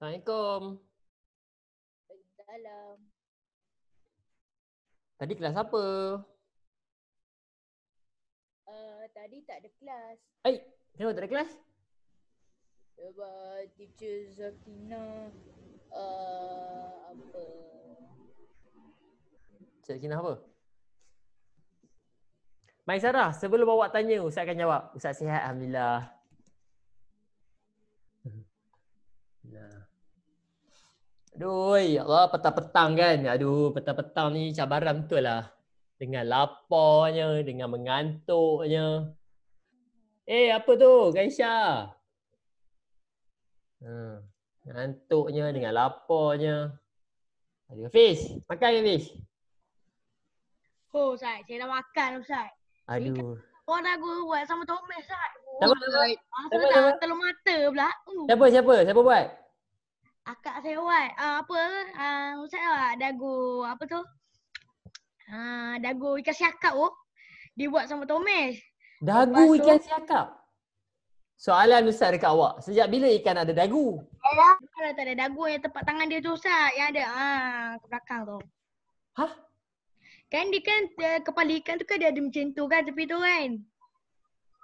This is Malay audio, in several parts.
Assalamualaikum. Waalaikumsalam. Tadi kelas apa? Tadi tak ada kelas. Kenapa tak ada kelas? Sebab teacher Zakina apa? Cik Kina apa? Mai Sarah, sebelum awak tanya, Ustaz akan jawab. Ustaz sihat, Alhamdulillah. Aduh, ya Allah, petang-petang kan. Aduh, petang-petang ni cabaran betul lah. Dengan laparnya, dengan mengantuknya. Apa tu, Gaisha? Ngantuknya dengan laparnya. Aduh, Hafiz, makan ke Hafiz? Oh, Ustaz, saya dah makan, Ustaz. Aduh. Orang dah gua buat sama Thomas, Ustaz. Siapa? Masa dah telur mata pula. Siapa buat? Akak saya buat. Ustaz lah, dagu, apa tu? Dagu ikan siakap tu. Dia buat sama Thomas. Dagu ikan siakap? Soalan Ustaz dekat awak. Sejak bila ikan ada dagu? Kalau tak ada dagu yang tempat tangan dia tu, Ustaz. Yang ada ke belakang tu. Hah? Kan dia kan kepala ikan tu kan dia ada macam tu kan tepi tu kan.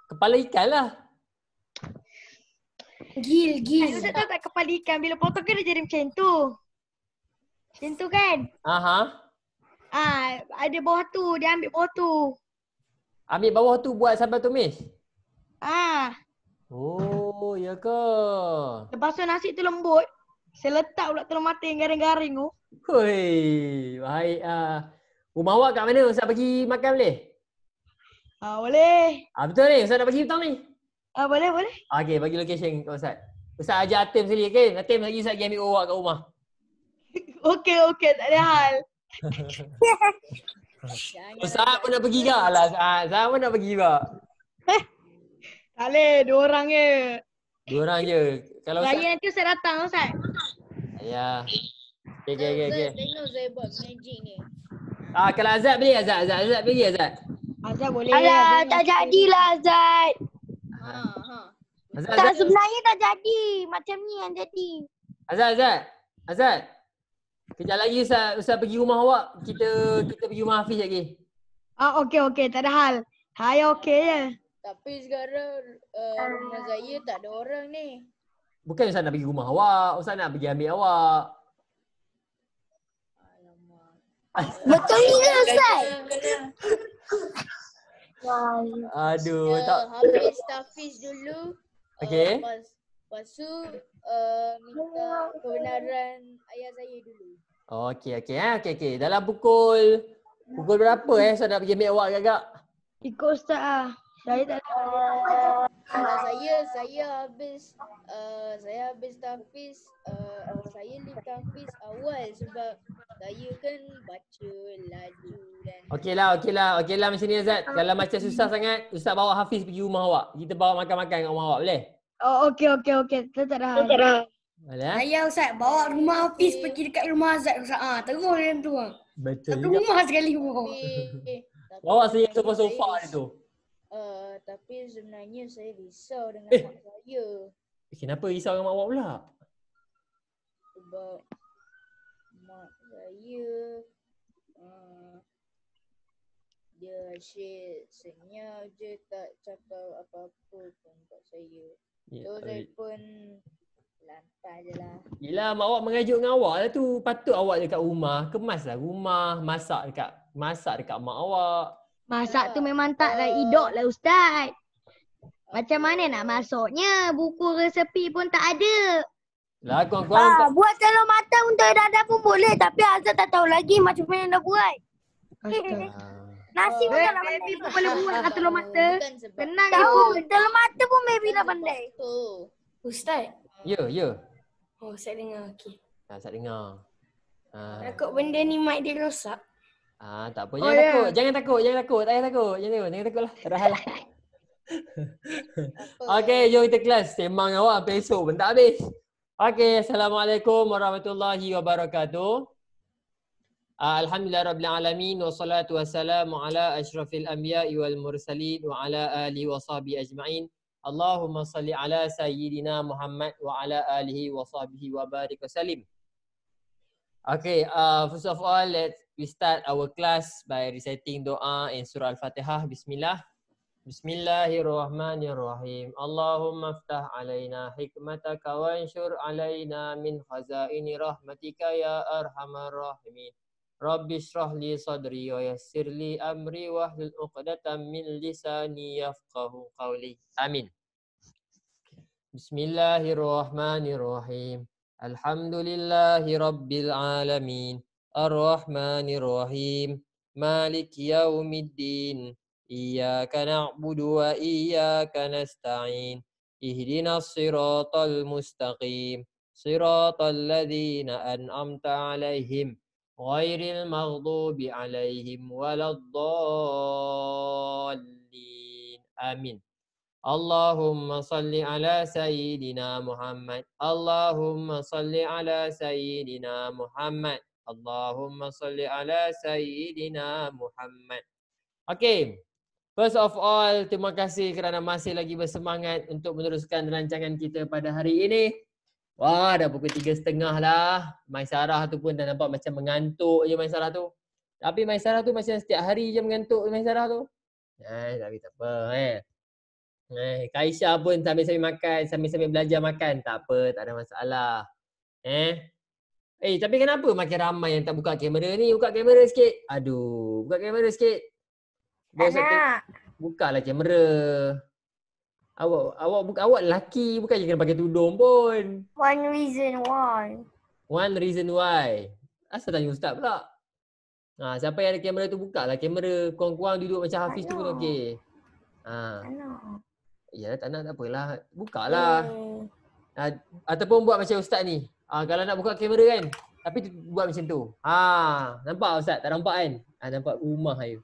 Kepala ikan lah. Gil. Ustaz tahu tak kepala ikan bila potong kan dia jadi macam tu. Macam tu kan. Ada bawah tu, dia ambil bawah tu. Ambil bawah tu buat sambal tumis? Oh, ya ke? Lepas tu nasi tu lembut. Saya letak pula telur mata yang garing-garing tu. Hui, baik Rumah awak kat mana? Ustaz bagi makan boleh? Boleh. Betul ni? Ustaz nak bagi hutang ni? Boleh. Okey, bagi location kat Ustaz. Ustaz ajar Atim sekali, okey? Atim lagi Ustaz pergi ambil awak kat rumah. Okey, tak ada hal. Ustaz pun nak pergi ke? Alah, Ustaz pun nak pergi juga. Tak boleh, 2 orang je. 2 orang je. Kalau Ustaz... Raya nanti Ustaz datang, Ustaz. Ya. Okey. Tengok saya buat magic ni. Kalau Azad beli Azad beli Azad. Azad boleh. Alah, tak jadilah Azad. Azad. Tak, sebenarnya tak jadi. Macam ni yang jadi. Azad. Kejap lagi Ustaz pergi rumah awak. Kita pergi rumah Hafiz lagi. Okey, tak ada hal. Saya okey je. Tapi sekarang rumah saya tak ada orang ni. Bukan Ustaz nak pergi rumah awak. Ustaz nak pergi ambil awak. Betul ke Ustaz? Aduh, tak. Habis Hafiz dulu. Okey. Lepas tu minta kebenaran ayah saya dulu. Okey. Dalam pukul berapa Ustaz nak pergi ambil awak agak-agak? Ikut Ustaz lah. Saya tak tahu. Kalau saya habis tahfiz, saya leave tahfiz awal sebab saya kan baca laju dan Okeylah macam ni Azad. Kalau macam susah sangat, Ustaz bawa Hafiz pergi rumah awak. Kita bawa makan-makan kat rumah awak, boleh? Okey. Tak ada hal. Boleh? Saya Ustaz bawa rumah Hafiz pergi dekat rumah Azad Ustaz. Terus macam tu. Betul satu juga. rumah sekali pun. Bawa saya sofa-sofa dia tu. Tapi sebenarnya saya risau dengan mak saya. Kenapa risau dengan mak awak pula? Sebab mak saya dia asyik senyap je, tak cakap apa-apa pun kat saya. So saya pun lantai je lah. Yelah, mak awak mengajuk dengan awak lah tu. Patut awak dekat rumah, kemaslah rumah, masak dekat mak awak. Masak tu memang taklah idok lah Ustaz. Macam mana nak masuknya? Buku resepi pun tak ada. Lah korang Buat telur mata untuk dadah pun boleh. Tapi Azad tak tahu lagi macam mana nak buat. Nasi pun tak nak pandai. Pun boleh buat dengan telur mata. Tenang je Tahu, pun. telur mata pun maybe nak pandai. Ustaz. Ya. Oh, saya dengar. Okey. Saya dengar. Takut benda ni mic dia rosak. Tak apa. Jangan takut. Tak payah takut. Jangan takut lah. Tak ada hal lah. Okey, jom kita kelas. Sembang awak sampai esok pun tak habis. Okey, Assalamualaikum warahmatullahi wabarakatuh. Alhamdulillahirrabbilalamin. Wassalatu wassalamu ala ashrafil anbiya'i wal mursalin wa ala alihi wa sahbihi ajma'in. Allahumma salli ala sayyidina Muhammad wa ala alihi wa sahbihi wa barik wa salim. Okay, first of all, we start our class by reciting doa in surah Al-Fatihah. Bismillah. Bismillahirrahmanirrahim. Allahumma aftah alaina hikmataka wa anshur alaina min khazaini rahmatika ya arhamar rahimin. Rabbi shrah li sadri wa yassir li amri wa hlul 'uqdatam min lisani yafqahu qawli. Amin. Bismillahirrahmanirrahim. Alhamdulillahi rabbil alamin. Ar-Rahmanir Rahim. Maliki yaumiddin. Iyyaka na'budu wa iyyaka nasta'in. Ihdinas siratal mustaqim. Siratal ladzina an'amta 'alaihim ghairil maghdubi 'alaihim waladdallin. Amin. Allahumma salli ala sayyidina Muhammad. Allahumma salli ala sayyidina Muhammad. Allahumma salli ala sayyidina Muhammad. Okay. First of all, terima kasih kerana masih lagi bersemangat untuk meneruskan rancangan kita pada hari ini. Wah, dah pukul 3.30 lah. Maisarah tu pun dah nampak macam mengantuk je Maisarah tu. Tapi Maisarah tu macam setiap hari je mengantuk Maisarah tu. Tapi tak apa Kaisha pun sambil-sambil makan, sambil-sambil belajar makan. Tak apa, tak ada masalah. Tapi kenapa makin ramai yang tak buka kamera ni? Buka kamera sikit. Aduh, buka kamera sikit. Tak nak. Bukalah kamera. Awak lelaki, bukan je kena pakai tudung pun. One reason why. One reason why. Asal tanya ustaz pula. Siapa yang ada kamera tu bukalah kamera. Korang-korang duduk macam Hafiz tu pun okey. Tak nak. Ya, tak nak tak apalah. Bukalah. Ataupun buat macam ustaz ni. Kalau nak buka kamera kan, tapi buat macam tu. Nampak ustaz? Tak nampak kan? Nampak rumah je.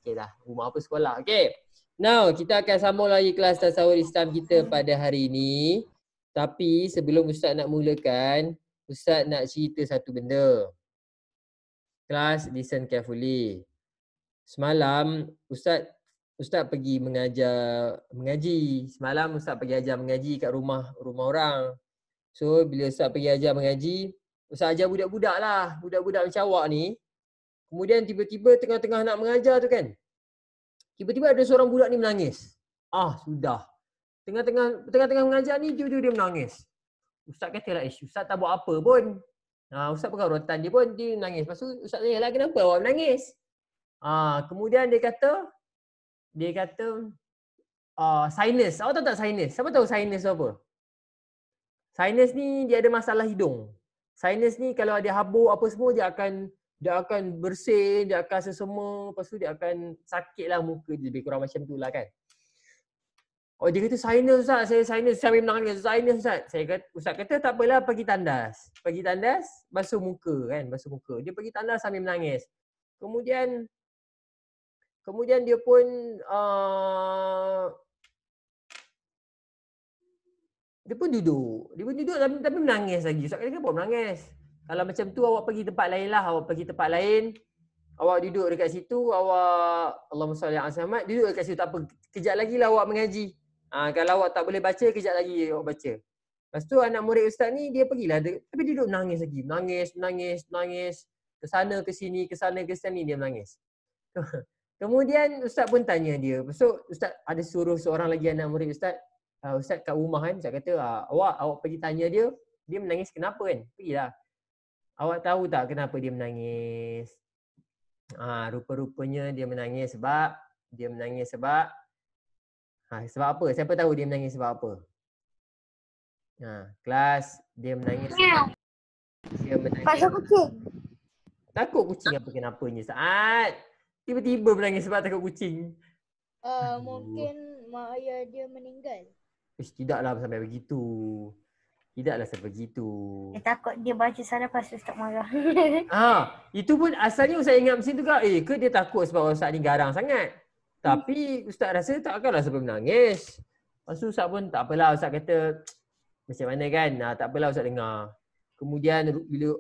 Okey dah. Rumah apa sekolah. Okey. Now, kita akan sambung lagi kelas tasawuf Islam kita pada hari ini. Tapi sebelum ustaz nak mulakan, ustaz nak cerita satu benda. Kelas, listen carefully. Semalam ustaz pergi mengaji. Semalam ustaz pergi ajar mengaji kat rumah orang. So bila ustaz pergi ajar mengaji, ustaz ajar budak-budak lah. Budak-budak macam awak ni. Kemudian tiba-tiba tengah-tengah nak mengajar tu kan, tiba-tiba ada seorang budak ni menangis. Sudah. Tengah-tengah mengajar ni dia menangis. Ustaz katalah, ustaz tak buat apa pun. Ustaz pegang rotan dia pun, dia menangis. Lepas tu ustaz tanya lah, kenapa awak menangis? Kemudian dia kata sinus. Awak tahu tak sinus? Siapa tahu sinus apa? Sinus ni dia ada masalah hidung. Sinus ni kalau ada habuk apa semua dia akan bersin, dia akan sesama, lepas tu dia akan sakit lah muka dia, lebih kurang macam tu lah kan. Dia kata sinus ustaz, saya sinus, sambil menangis, sinus ustaz. Ustaz kata tak apalah, pergi tandas, basuh muka kan, Dia pergi tandas sambil menangis. Kemudian dia pun duduk tapi menangis lagi. Ustaz kata kenapa menangis? Kalau macam tu awak pergi tempat lain lah. Awak duduk dekat situ, Allahumma salli ala Muhammad, duduk dekat situ, tak apa. Kejap lagi lah awak mengaji. Kalau awak tak boleh baca, kejap lagi awak baca. Lepas tu anak murid ustaz ni dia pergilah, tapi dia duduk menangis lagi. Menangis. Kesana ke sini dia menangis. Kemudian ustaz pun tanya dia. So ustaz ada suruh seorang lagi anak murid ustaz. Ustaz kat rumah kan, ustaz kata awak pergi tanya dia menangis kenapa kan? Pergilah. Awak tahu tak kenapa dia menangis? Rupa-rupanya dia menangis sebab sebab apa? Siapa tahu dia menangis sebab apa? Kelas, dia menangis Pasal kucing. Takut kucing apa kenapanya saat tiba-tiba menangis sebab takut kucing. Mungkin mak ayah dia meninggal. Tidaklah sampai begitu. Dia takut dia baca salah lepas tu ustaz marah. Itu pun asalnya ustaz ingat macam tu ke? Ke dia takut sebab ustaz ni garang sangat. Tapi ustaz rasa takkanlah sebab menangis. Lepas tu ustaz pun tak apalah, ustaz kata macam mana kan? Tak apalah ustaz dengar. Kemudian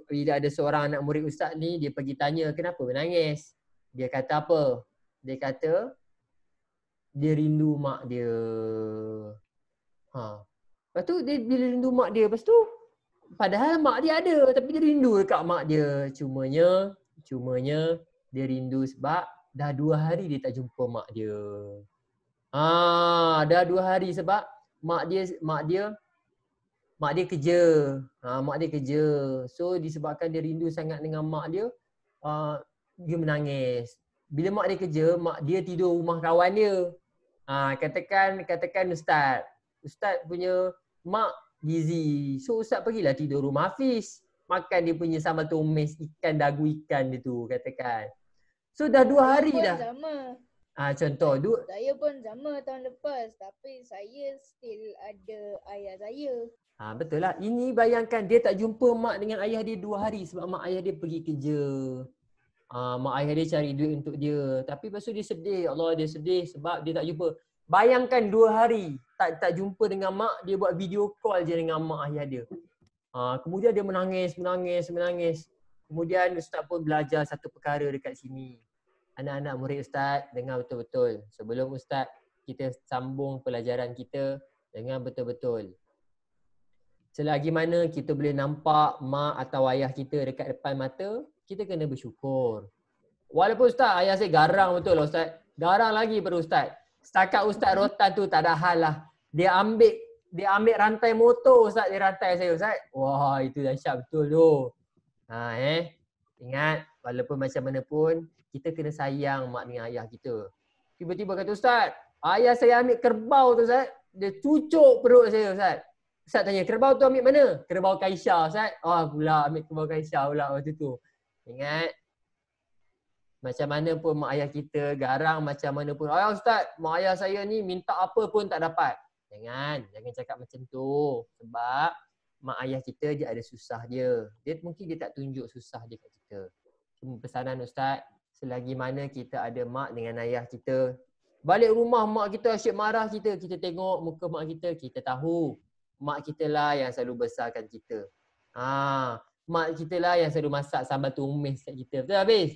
bila ada seorang anak murid ustaz ni, dia pergi tanya kenapa menangis. Dia kata apa? Dia kata dia rindu mak dia. Lepas tu dia bila rindu mak dia, lepas tu padahal mak dia ada tapi dia rindu dekat mak dia. Cumanya dia rindu sebab dah 2 hari dia tak jumpa mak dia. Dah 2 hari sebab mak dia kerja. Mak dia kerja. So disebabkan dia rindu sangat dengan mak dia, dia menangis. Bila mak dia kerja, mak dia tidur rumah kawan dia. Katakan Ustaz punya mak busy. So Ustaz pergilah tidur rumah Hafiz. Makan dia punya sambal tumis ikan, dagu ikan dia tu katakan. So dah 2 hari dah. Sama. Contoh Saya pun sama tahun lepas tapi saya still ada ayah saya. Betul lah. Ini bayangkan dia tak jumpa mak dengan ayah dia 2 hari sebab mak ayah dia pergi kerja. Mak ayah dia cari duit untuk dia. Tapi lepas tu dia sedih. Allah, dia sedih sebab dia tak jumpa. Bayangkan 2 hari tak jumpa dengan mak, dia buat video call je dengan mak ayah dia. Kemudian dia menangis. Kemudian Ustaz pun belajar satu perkara dekat sini. Anak-anak murid Ustaz, dengar betul-betul. Sebelum Ustaz kita sambung pelajaran kita, dengar betul-betul. Selagi mana kita boleh nampak mak atau ayah kita dekat depan mata, kita kena bersyukur. Walaupun Ustaz, ayah saya garang betul lah Ustaz. Garang lagi pada Ustaz. Setakat Ustaz rotan tu tak ada hal lah. Dia ambil rantai motor Ustaz, dia rantai saya Ustaz. Wah, itu dahsyat betul tu. Ingat, walaupun macam mana pun, kita kena sayang mak dengan ayah kita. Tiba-tiba kata Ustaz, ayah saya ambil kerbau tu Ustaz. Dia cucuk perut saya Ustaz. Ustaz tanya, kerbau tu ambil mana? Kerbau Kaisha Ustaz. Pula ambil kerbau Kaisha pula waktu tu. Ingat, macam mana pun mak ayah kita garang macam mana pun. Ustaz, mak ayah saya ni minta apa pun tak dapat. Jangan cakap macam tu. Sebab mak ayah kita dia ada susah dia. Mungkin dia tak tunjuk susah dia kat kita. Cuma pesanan Ustaz, selagi mana kita ada mak dengan ayah kita, balik rumah mak kita asyik marah kita, kita tengok muka mak kita tahu mak kita lah yang selalu besarkan kita. Mak kita lah yang selalu masak sambal tumis kat kita. Betul habis?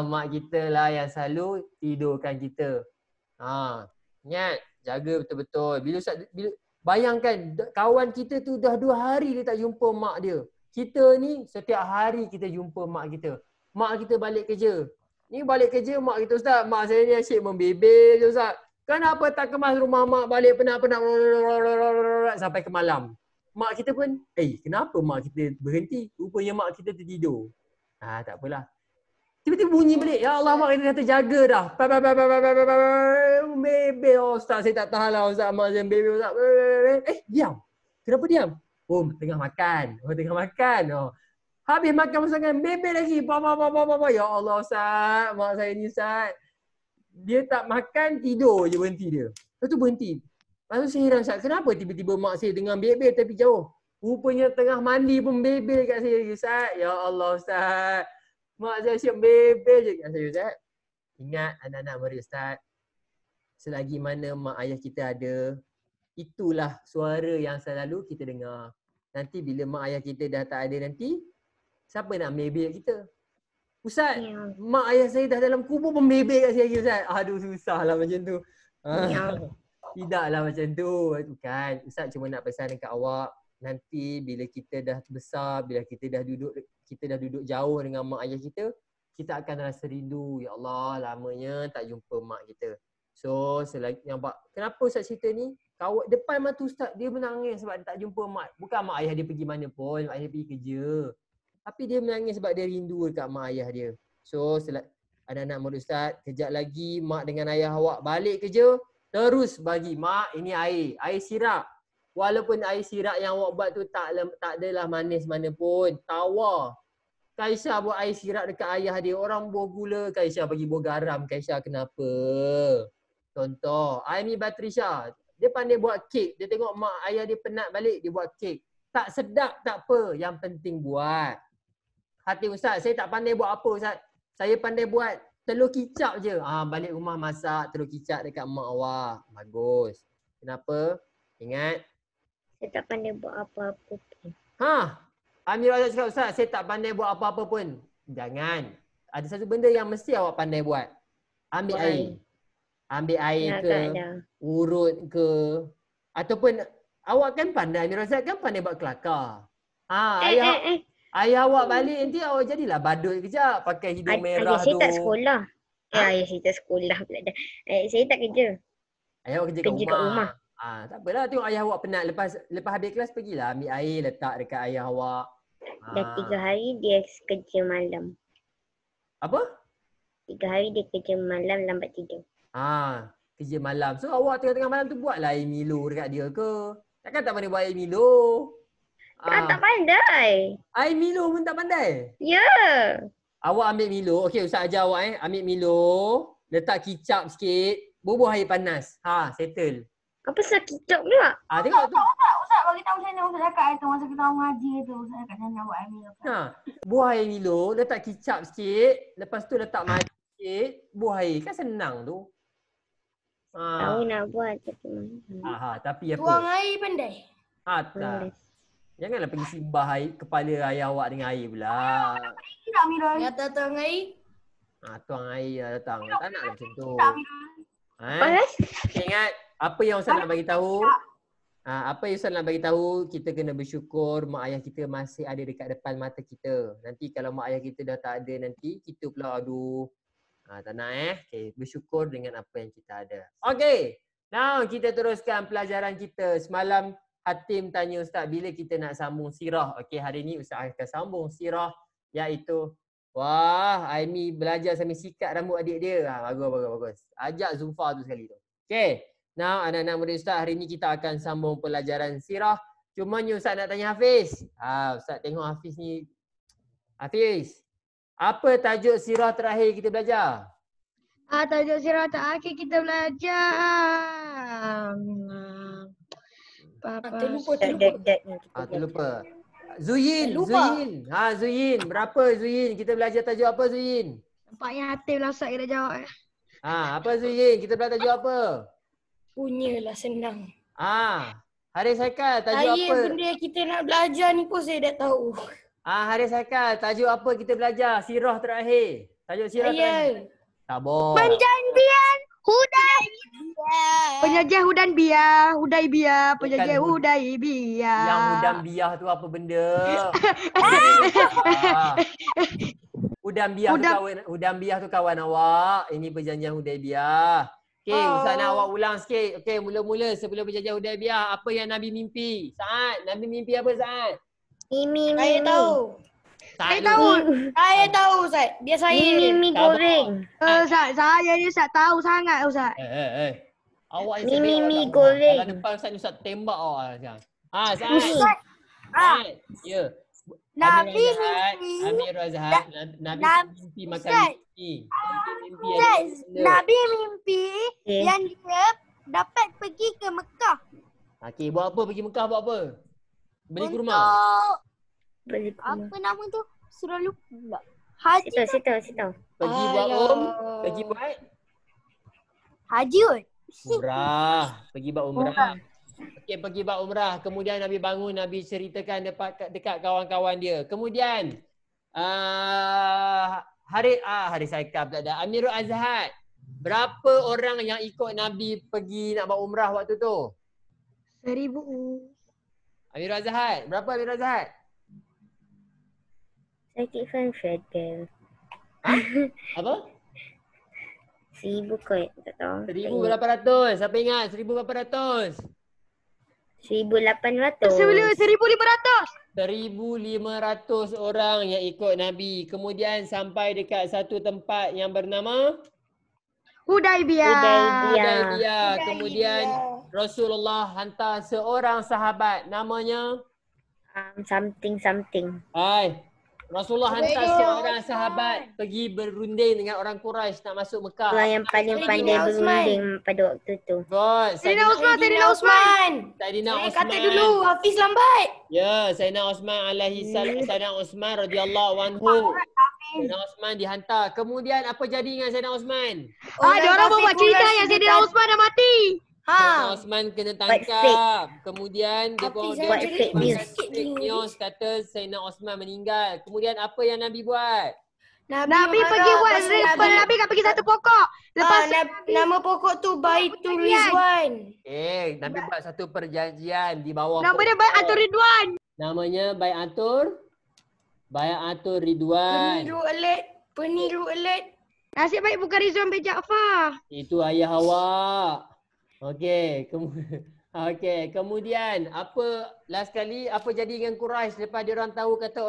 Mak kita lah yang selalu tidurkan kita. Ingat, jaga betul-betul. Bila bayangkan kawan kita tu dah 2 hari dia tak jumpa mak dia. Kita ni setiap hari kita jumpa mak kita. Mak kita balik kerja. Ni balik kerja mak kita, Ustaz, mak saya ni asyik membebel je Ustaz. Kenapa tak kemas rumah mak, balik penat-penat sampai ke malam. Mak kita pun, kenapa mak kita berhenti? Rupanya mak kita tertidur. Tak apalah. Tiba-tiba bunyi balik. Ya Allah, mak kita kata jaga dah. Bebel Ustaz, saya tak tahan lah Ustaz, mak saya bebel Ustaz. Diam. Kenapa diam? Tengah makan. Habis makan masakan, bebel lagi. Ya Allah Ustaz, mak saya ni Ustaz. Dia tak makan, tidur je berhenti dia. Lepas tu berhenti. Lepas tu saya heran Ustaz, kenapa tiba-tiba mak saya dengar bebel tapi jauh? Rupanya tengah mandi pun bebel kat saya Ustaz. Ya Allah Ustaz. Mak saya asyik bebel je kat saya Ustaz. Ingat anak-anak murid Ustaz, selagi mana mak ayah kita ada, itulah suara yang selalu kita dengar. Nanti bila mak ayah kita dah tak ada nanti, siapa nak bebel kita? Ustaz, mak ayah saya dah dalam kubur pun bebel kat saya lagi Ustaz. Aduh, susahlah macam tu. Tidaklah macam tu. Kan, Ustaz cuma nak pesan dekat awak, nanti bila kita dah besar, bila kita dah duduk jauh dengan mak ayah kita akan rasa rindu. Ya Allah, lamanya tak jumpa mak kita. So, kenapa Ustaz cerita ni? Depan mata Ustaz, dia menangis sebab dia tak jumpa mak. Bukan mak ayah dia pergi mana pun, mak ayah pergi kerja. Tapi dia menangis sebab dia rindu dekat mak ayah dia. So, anak-anak murid Ustaz, kejap lagi mak dengan ayah awak balik kerja, terus bagi mak ini air sirap. Walaupun air sirap yang awak buat tu tak adalah manis mana pun, tawar. Kaisha buat air sirap dekat ayah dia, orang buah gula, Kaisha bagi buah garam. Kaisha kenapa? Contoh, Aimi Batrisha, dia pandai buat kek. Dia tengok mak ayah dia penat balik, dia buat kek. Tak sedap tak apa, yang penting buat. Hati Ustaz, saya tak pandai buat apa Ustaz. Saya pandai buat telur kicap je. Balik rumah masak telur kicap dekat mak awak. Bagus. Kenapa? Ingat. Saya tak pandai buat apa-apa pun. Amir Razak cakap Ustaz, saya tak pandai buat apa-apa pun. Jangan. Ada satu benda yang mesti awak pandai buat. Ambil air. Ambil air Dah ke, agak dah. urut ke, ataupun awak kan pandai, Amir Razak kan pandai buat kelakar. Ayah awak balik nanti awak jadilah badut kejap pakai hidung merah Ayah saya tu. tak sekolah. Ayah saya tak sekolah pula dah. Saya tak kerja. Ayah awak kerja kat rumah. Tak apalah, tengok ayah awak penat, lepas habis kelas pergilah ambil air letak dekat ayah awak. Dah 3 hari dia kerja malam. Apa? 3 hari dia kerja malam lambat tidur. Kerja malam. So awak tengah-tengah malam tu buatlah air Milo dekat dia ke? Takkan tak pandai buat air Milo? Tak pandai. Air Milo pun tak pandai? Ya. Awak ambil Milo. Okey, Ustaz ajar awak Ambil Milo, letak kicap sikit, bubuh air panas. Settle. Apa sebab kicap pula? Tengok tu. Ustaz bagi tahu saya nak Ustaz cakap tu masa kita orang ngaji tu. Ustaz cakap saya nak buat air Milo. Buah air Milo, letak kicap sikit, lepas tu letak madu sikit, buah air. Kan senang tu. Tahu nak buat tapi tapi apa? Tuang air pandai. Tak. Janganlah pergi simbah air kepala ayah awak dengan air pula. Tak Milo. Kata tuang air. Tuang air datang. Tak nak macam tu. Panas? Ingat apa yang Ustaz nak bagi tahu? Apa yang Ustaz nak bagi tahu, kita kena bersyukur mak ayah kita masih ada dekat depan mata kita. Nanti kalau mak ayah kita dah tak ada nanti, kita pula aduh. Tak nak Okay, bersyukur dengan apa yang kita ada. Okay, now kita teruskan pelajaran kita. Semalam Hatim tanya Ustaz bila kita nak sambung sirah. Okay, hari ni Ustaz akan sambung sirah iaitu Aimi belajar sambil sikat rambut adik dia. Bagus. Ajak Zulfa tu sekali tu. Okay. Now anak-anak murid Ustaz, hari ni kita akan sambung pelajaran sirah. Cumanya Ustaz nak tanya Hafiz. Ustaz tengok Hafiz ni. Hafiz, apa tajuk sirah terakhir kita belajar? Tajuk sirah terakhir kita belajar. Terlupa. Zuyin. Zuyin. Berapa Zuyin? Kita belajar tajuk apa Zuyin? Nampaknya Hatim lah Ustaz kita jawab. Apa Zuyin? Kita belajar tajuk apa? Punyalah senang. Haris Haikal, tajuk apa? Benda yang kita nak belajar ni pun saya dah tahu. Haris Haikal, tajuk apa kita belajar? Sirah terakhir. Tajuk sirah terakhir. Sabar. Penjanjian Penjajah Hudaibiyah. Penjajah Hudaibiyah. Yang Hudaibiyah tu apa benda? Hudaibiyah tu kawan awak. Ini perjanjian Hudaibiyah. Okey, Ustaz nak awak ulang sikit. Okey, mula-mula sebelum perjanjian Hudaibiyah, apa yang Nabi mimpi? Saat, Nabi mimpi apa Saat? Saya tahu. Saya tahu Ustaz. Dia saya. Mi goreng. Ustaz, saya ni Ustaz tahu sangat Ustaz. Awak Mi goreng. Kalau depan Ustaz ni Ustaz tembak awak sekarang. Saat. Ya. Nabi Amir Razak, Nabi mimpi makan mimpi. Nabi mimpi yang dia dapat pergi ke Mekah. Okey, buat apa pergi Mekah buat apa? Beli kurma. Apa nama tu? Surah lupa. Haji. Situ. Pergi buat pergi buat Haji oi. umrah. Pergi buat umrah. Okey, pergi buat umrah. Kemudian Nabi bangun, Nabi ceritakan dekat kawan-kawan dia. Kemudian Haris Haikal pula dah. Amirul Azhar. Berapa orang yang ikut Nabi pergi nak buat umrah waktu tu? 1000. Amirul Azhar. Berapa Amirul Azhar? Saya tak faham. Apa? 1000 kot, tak tahu. 1,000 berapa ratus? Siapa ingat? 1,000 berapa ratus? 1,800. 1,500. 1,500 orang yang ikut Nabi. Kemudian sampai dekat satu tempat yang bernama Hudaibiyah. Kemudian Rasulullah hantar seorang sahabat namanya Something. Rasulullah hantar seorang sahabat pergi berunding dengan orang Quraisy nak masuk Mekah. Orang yang paling pandai berunding pada waktu tu. God, Saidina Osman. Saidina Osman. Kata dulu Hafiz lambat. Ya, Saidina Osman alaihi salam, Saidina Osman radhiyallahu anhu. Saidina Osman dihantar. Kemudian apa jadi dengan Saidina Osman? Dia orang buat cerita yang Saidina Osman dah mati. Saidina Osman kena tangkap. Kemudian dia buat fake news kata Saidina Osman meninggal. Kemudian apa yang Nabi buat? Nabi pergi buat Nabi kan pergi satu pokok. Lepas Nama pokok tu Baitul Rizwan. Nabi buat satu perjanjian di bawah nama dia Bai'atul Ridwan. namanya Bai'atul Ridwan. Peniru alert. Nasib baik bukan Rizwan bin Jaafar. Itu ayah awak. Okey, kemudian apa last kali apa jadi dengan Quraisy lepas dia orang tahu kata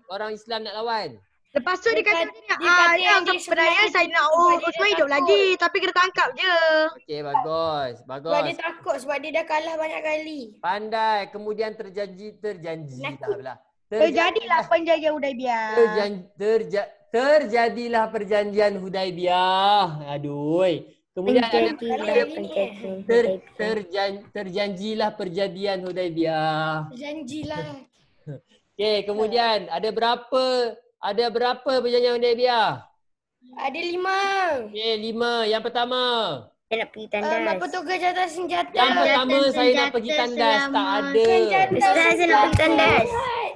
orang Islam nak lawan? Lepas tu dia kata dia yang sebenarnya saya nak Utsman hidup lagi tapi kena tangkap je. Okey, bagus. Sebab dia takut sebab dia dah kalah banyak kali. Pandai. Kemudian terjadilah Terjadilah perjanjian Hudaibiyah. Terjadilah perjanjian Hudaibiyah. Aduh. Kemudian terjanjilah perjanjian Hudaibiyah. Janjilah. Okey, kemudian ada berapa perjanjian Hudaibiyah? Ada 5. Okey, 5. Yang pertama. Saya nak pergi tandas. Petugas jatah senjata. Yang pertama saya nak pergi tandas. Tak ada. Ustaz, saya nak pergi tandas.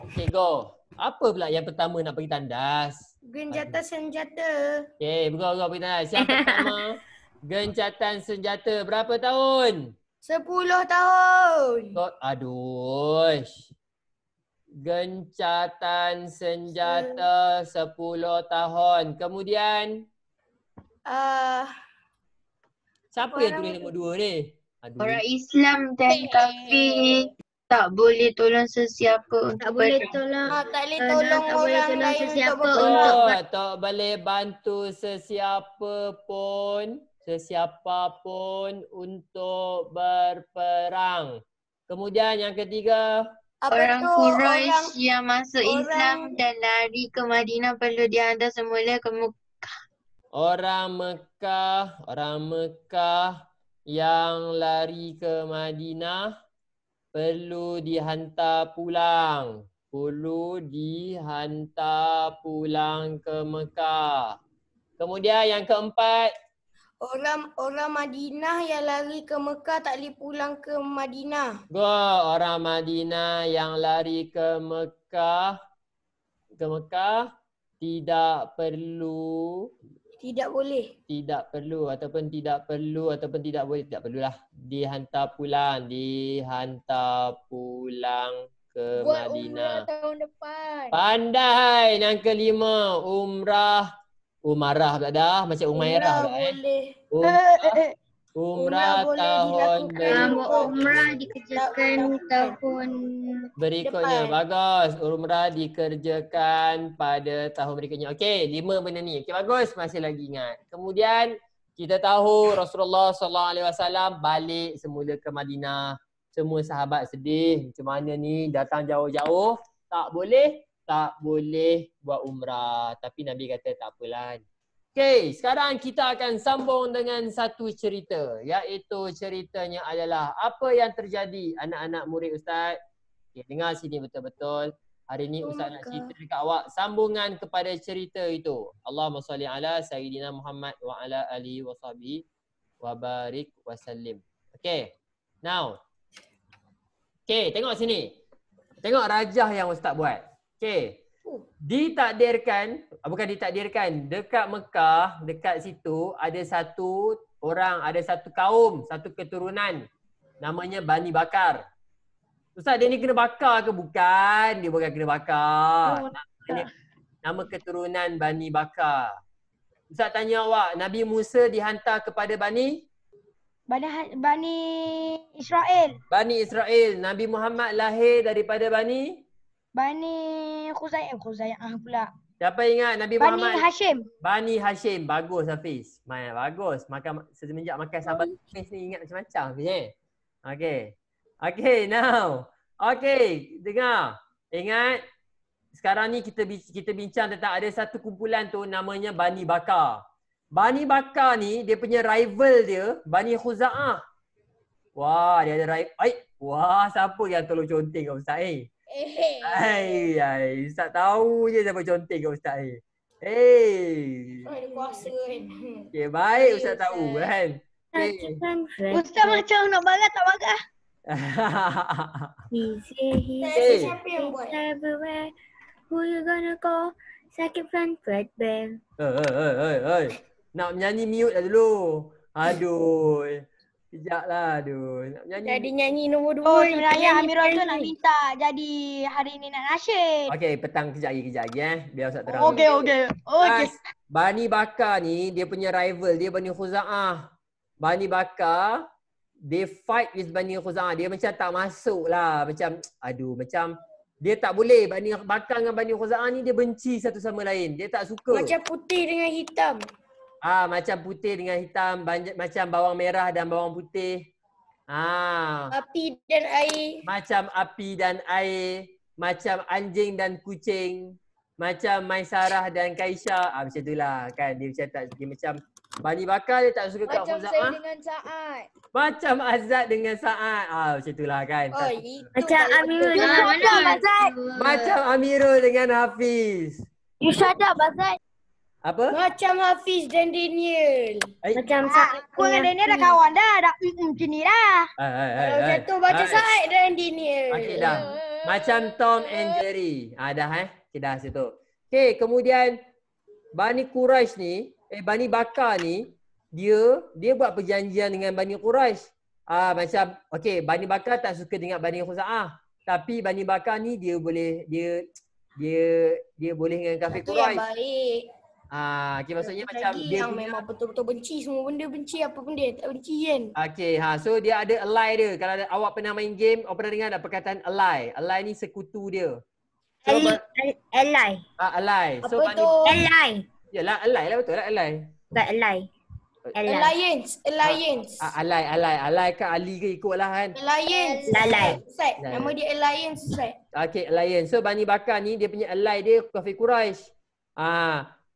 Okey, go. Apa pula yang pertama nak pergi tandas? Gencatan senjata. Okey, go pergi tandas. Yang pertama, gencatan senjata. Berapa tahun? 10 tahun. Aduh. Gencatan senjata 10 tahun. Kemudian, siapa yang tulis nombor 2 ni? Aduh. Orang Islam dan kafir tak boleh tolong sesiapa untuk Tak boleh perang. tolong. Tak boleh tolong tak boleh orang tolong lain sesiapa untuk untuk berperang. Tak boleh bantu sesiapapun untuk berperang. Kemudian yang ketiga, Orang Quraisy yang masuk Islam dan lari ke Madinah perlu dihantar semula ke Mekah. orang Mekah yang lari ke Madinah perlu dihantar pulang. Ke Mekah. Kemudian yang keempat, Orang Madinah yang lari ke Mekah tak boleh pulang ke Madinah. orang Madinah yang lari ke Mekah tidak boleh dihantar pulang ke Buat Madinah. umrah tahun depan. Pandai. Yang kelima, umarah pula dah. Macam Umairah pula boleh. Umrah boleh tahun dilakukan. Umrah dikerjakan tahun berikutnya. depan. Bagus. Umrah dikerjakan pada tahun berikutnya. Okey, 5 benda ni. Okey, bagus. Masih lagi ingat. Kemudian kita tahu Rasulullah SAW balik semula ke Madinah. Semua sahabat sedih. Macam mana ni datang jauh-jauh. Tak boleh buat umrah. Tapi Nabi kata tak apalah. Okey, sekarang kita akan sambung dengan satu cerita. Iaitu ceritanya adalah apa yang terjadi anak-anak murid Ustaz. Okey, dengar sini betul-betul. Hari ni Ustaz nak cerita dekat awak. Sambungan kepada cerita itu. Allahumma salli ala Sayyidina Muhammad wa ala alihi wa sahbihi wa barik wa sallim. Okey, now. Okey, tengok sini. Tengok rajah yang Ustaz buat. Okey. Ditakdirkan dekat Mekah, dekat situ ada satu kaum, satu keturunan namanya Bani Bakar. Ustaz, dia ni kena bakar ke bukan? Dia bukan kena bakar. Nama keturunan Bani Bakar. Ustaz tanya awak, Nabi Musa dihantar kepada Bani Israel. Bani Israel. Nabi Muhammad lahir daripada Bani Khuzaimah pula. Siapa ingat Nabi Muhammad? Bani Hashim. Bagus Hafiz. Bagus. Semenjak makan sambal Hafiz ni ingat macam-macam Hafiz. Okay, now. Okay, dengar. Ingat, sekarang ni kita bincang tentang ada satu kumpulan tu namanya Bani Bakar. Bani Bakar ni, dia punya rival dia, Bani Khuza'ah. Wah, dia ada rival. Wah, siapa yang tolong conteng kat Ustaz Ustaz tahu je siapa conteng kat Ustaz Ada kuasa kan. Okay, baik Ustaz tahu kan. Ustaz macam nak marah tak marah. Siapa yang buat? Who you gonna call? Sakit fan Fred Bell. Nak menyanyi mute dah dulu. Aduh. Kejap lah, aduh. Nak menyanyi. Jadi nyanyi nombor 2. Oh, sebenarnya Amirul tu nak minta jadi hari ni nak nasyid. Okey, petang kejap lagi biar Ustaz terang. Okey. Guys, Bani Bakar ni dia punya rival, dia Bani Khuza'ah. Bani Bakar they fight with Bani Khuza'ah. Dia macam tak masuk lah. Macam dia tak boleh. Bani Bakar dengan Bani Khuza'ah ni dia benci satu sama lain. Dia tak suka. Macam putih dengan hitam. Macam putih dengan hitam, macam bawang merah dan bawang putih. Api dan air. Macam api dan air, macam anjing dan kucing, macam Maisarah dan Kaisha. Macam itulah kan. Dia macam Bani Bakar dia tak suka kat Macam Khuza'ah. saya dengan Saad. Macam Azad dengan Sa'ad. Macam itulah kan. Oh, itu Macam tak Amirul betul. dengan Azad. Macam Amirul dengan Hafiz. You shut up, Azad. Apa? Macam Hafiz dan Daniel. Macam Saad. Aku dengan Daniel dah kawan dah. Dah macam ni dah. Kalau macam tu baca Said dan Daniel. Okey dah. Macam Tom and Jerry. Dah Okay dah situ. Okay, kemudian Bani Quraisy ni, Bani Bakar ni, dia buat perjanjian dengan Bani Quraisy. Macam Bani Bakar tak suka dengan Bani Khuza'ah. Tapi Bani Bakar ni dia boleh dengan kafir Itu yang Quraisy. baik. Maksudnya Lagi macam dia yang memang betul-betul benci, semua benda benci, apa pun dia tak benci kan. So dia ada ally dia. Kalau awak pernah main game, awak pernah dengar tak perkataan ally? Ally ni sekutu dia. So, Ally. ally. So Apa tu? Ally. Yalah, ally lah, betul lah ally. Bukan ally. Alliance. Ally ke Ali ke ikut lah kan. Alliance. Lalai. Ustaz, nama dia Alliance Ustaz. Alliance. So Bani Bakar ni dia punya ally dia kafir Quraisy.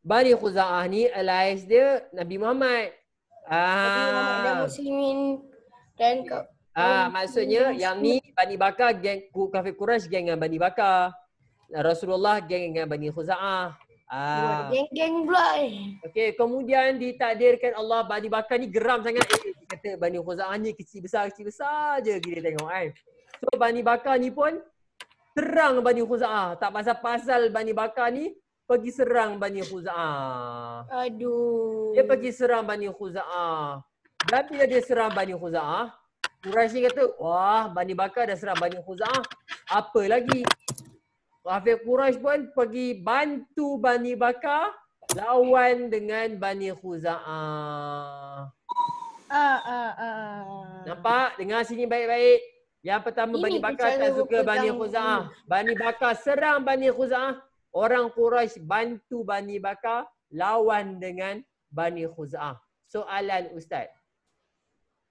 Bani Khuza'ah ni alliance dia Nabi Muhammad. Nabi Muhammad dan Muslimin dan maksudnya yang ni Bani Bakar geng kafir Quraisy geng dengan Bani Bakar. Rasulullah geng dengan Bani Khuza'ah. Geng-geng pula Okey, kemudian ditakdirkan Allah Bani Bakar ni geram sangat. Dia kata Bani Khuza'ah ni kecil besar je kita tengok kan. So Bani Bakar ni pun serang Bani Khuza'ah. Tak pasal-pasal Bani Bakar ni pergi serang Bani Khuza'ah. Aduh. Dia pergi serang Bani Khuza'ah. Dan bila dia serang Bani Khuza'ah, Quraisy ni kata, wah Bani Bakar dah serang Bani Khuza'ah. Apa lagi? Kafir Quraisy pun pergi bantu Bani Bakar lawan dengan Bani Khuza'ah. Nampak? Dengar sini baik-baik. Yang pertama Ini Bani Bakar cara tak suka Bani berpegang. Khuza'ah. Bani Bakar serang Bani Khuza'ah. Orang Quraisy bantu Bani Bakar lawan dengan Bani Khuza'ah. Soalan Ustaz.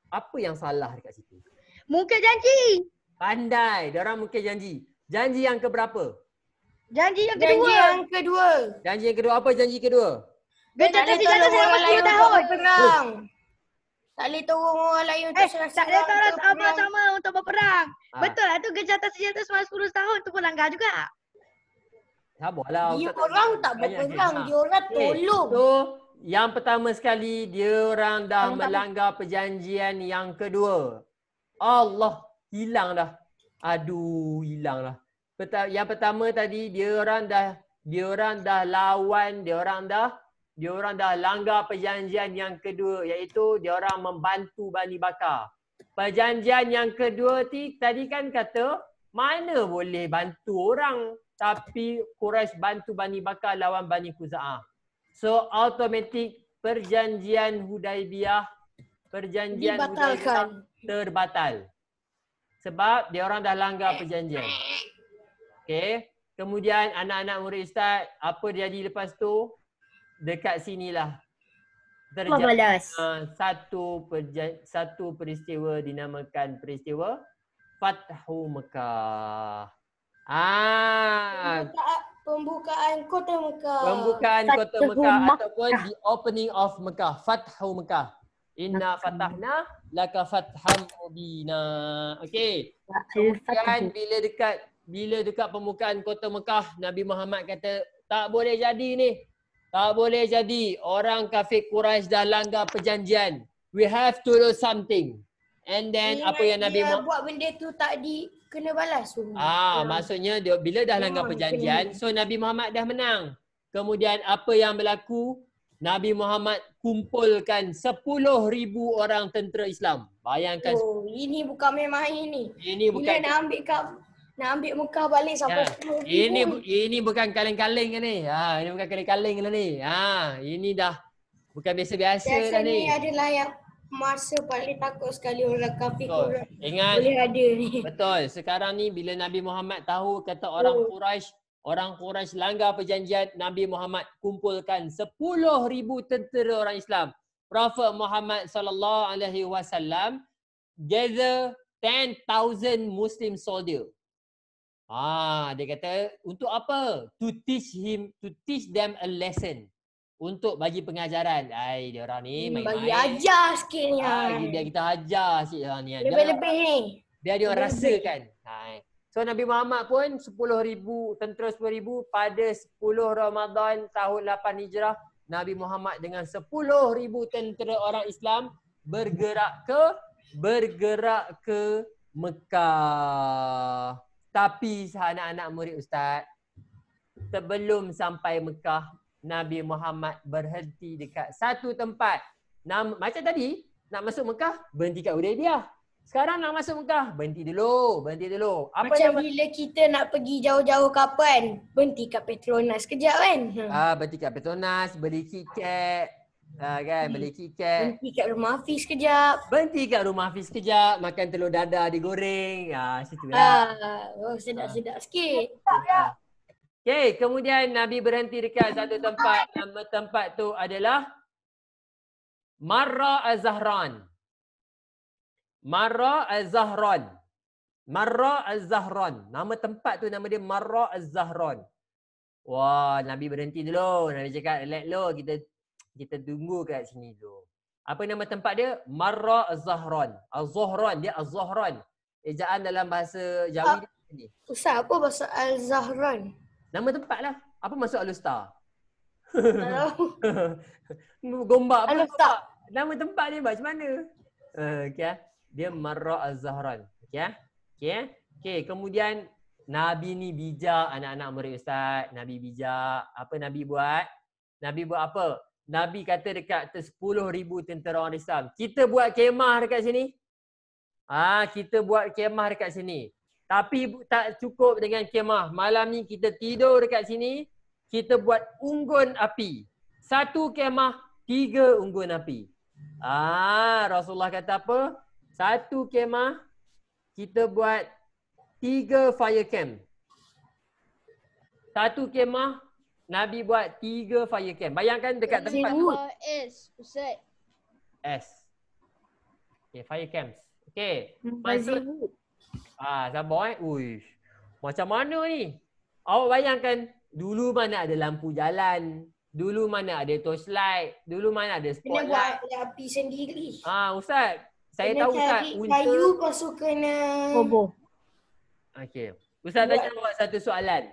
Apa yang salah dekat situ? Mungkin janji. Pandai. Diorang mungkin janji. Janji yang keberapa? Janji yang Janji kedua. yang kedua. Janji yang kedua. Apa janji kedua? Gencatan senjata tolong selama orang lain 10 untuk tahun. berperang. Tak boleh tolong orang lain untuk serang-serang. Tak boleh tolong ke perang. sama untuk berperang. Ah. Betul lah tu gencatan senjata selama 10 tahun tu pun langgar juga. Sabarlah. Dia Ustaz orang tak banyak berperang, kan? dia orang Okay. tolong. So, yang pertama sekali, dia orang dah Orang tak melanggar perjanjian yang kedua. Allah, hilang dah. Aduh, hilang dah. Yang pertama tadi, dia orang dah lawan, dia orang dah langgar perjanjian yang kedua, iaitu dia orang membantu Bani Bakar. Perjanjian yang kedua tadi kan kata, mana boleh bantu orang, tapi Quraisy bantu Bani Bakar lawan Bani Khuza'ah. So automatic perjanjian Hudaibiyah Dibatalkan. terbatal. Sebab dia orang dah langgar perjanjian. Okey. Kemudian anak-anak murid Ustaz, apa jadi lepas tu? Dekat sinilah terjadi satu peristiwa dinamakan peristiwa Fathu Mekah. Pembukaan kota Mekah. Pembukaan kota Fathu Mekah Makkah. ataupun the opening of Mekah. Fathu Mekah. Inna fatahna laka fatham mubina. Okey. Kemudian bila dekat pembukaan kota Mekah, Nabi Muhammad kata tak boleh jadi ni. Tak boleh jadi. Orang kafir Quraisy dah langgar perjanjian. We have to do something. And then apa yang Nabi Muhammad buat benda tu tak kena balas pun. maksudnya bila dah langgar perjanjian, so Nabi Muhammad dah menang. Kemudian apa yang berlaku? Nabi Muhammad kumpulkan 10,000 orang tentera Islam. Bayangkan. Oh, ini bukan main-main ni. Ini bukan. Bila nak ambil Mekah balik sampai 10,000. Ini bukan kaleng-kaleng ni. Ini bukan kaleng-kaleng lah ni. Ini dah bukan biasa-biasa dah ni. Biasanya adalah yang masa paling takut sekali orang kafir Betul. Ingat. boleh ada ni. Betul. Sekarang ni bila Nabi Muhammad tahu kata orang Quraisy langgar perjanjian, Nabi Muhammad kumpulkan 10,000 tentera orang Islam. Prophet Muhammad sallallahu alaihi wasallam gather 10,000 Muslim soldier. Dia kata untuk apa? To teach them a lesson. Untuk bagi pengajaran. Dia orang ni main-main. Bagi ajar sikit ni. Biar kita ajar sikit orang ni. Lebih-lebih ni. Biar dia orang rasakan. So Nabi Muhammad pun 10,000 tentera 10,000 pada 10 Ramadan tahun 8 Hijrah. Nabi Muhammad dengan 10,000 tentera orang Islam bergerak ke Mekah. Tapi anak-anak murid Ustaz, sebelum sampai Mekah, Nabi Muhammad berhenti dekat satu tempat. Macam tadi, nak masuk Mekah, berhenti kat Hudaybiyah. Sekarang nak masuk Mekah, berhenti dulu. Macam bila kita nak pergi jauh-jauh kapan, berhenti kat Petronas sekejap kan? Berhenti kat Petronas, beli tiket. Beli tiket. Berhenti kat rumah Hafiz sekejap. Makan telur dadah digoreng. Situ lah. Sedap-sedap sikit. Okay, kemudian Nabi berhenti dekat satu tempat. Nama tempat tu adalah Marra Az-Zahran. Marra Az-Zahran. Nama tempat tu nama dia Marra Az-Zahran. Wah, Nabi berhenti dulu. Nabi cakap, relax dulu. Kita tunggu kat sini dulu. Apa nama tempat dia? Marra Az-Zahran. Az-Zahran. Dia Az-Zahran. Ejaan dalam bahasa Jawi ni. Ustaz, apa bahasa Al-Zahran? Nama tempat lah. Apa maksud Al-Usta? Gombak apa? Al-Usta. Nama tempat dia macam mana? Okay. Dia Marra Az-Zahran. Okay. Kemudian Nabi ni bijak anak-anak murid Ustaz. Nabi bijak. Apa Nabi buat? Nabi buat apa? Nabi kata dekat 10,000 tentera orang Islam. Kita buat kemah dekat sini. Kita buat kemah dekat sini. Tapi tak cukup dengan kemah. Malam ni kita tidur dekat sini. Kita buat unggun api. Satu kemah, 3 unggun api. Rasulullah kata apa? Satu kemah, kita buat 3 fire camp. Satu kemah, Nabi buat 3 fire camp. Bayangkan dekat tempat tu. S, Ustaz. S. Okay, fire camps. Okay. Maksud sabar Uish. Macam mana ni? Awak bayangkan dulu mana ada lampu jalan, dulu mana ada torchlight, dulu mana ada spotlight. Kena buat api sendiri. Ustaz, saya tahu Ustaz kayu lepas tu kena Bobo. Okey. Ustaz tanya awak satu soalan.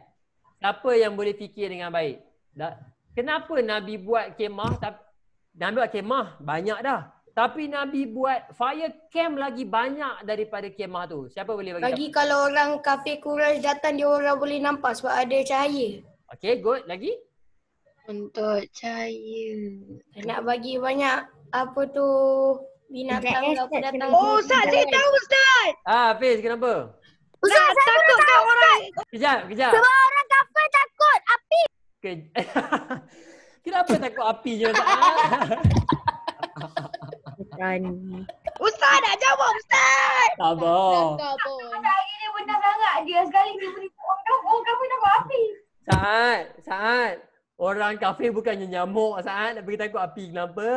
Siapa yang boleh fikir dengan baik? Kenapa Nabi buat kemah? Nabi buat kemah banyak dah. Tapi Nabi buat fire camp lagi banyak daripada kemah tu. Siapa boleh bagi? Lagi kalau orang kafir Quraisy datang, dia orang boleh nampak sebab ada cahaya. Okay, good. Lagi? Untuk cahaya. Nak bagi banyak apa tu binatang apa datang. Oh, Ustaz, saya tahu Ustaz. Hafiz, kenapa? Ustaz, saya takut kat orang. Kejap. Sebab orang kafir takut api. Kenapa takut api je? Ustaz nak jawab Ustaz. Sabar. Hari ni benar sangat dia. Sekali dia menipu orang kafir takut api. Saat. Orang kafir bukannya nyamuk Saat. Nak pergi takut api. Kenapa?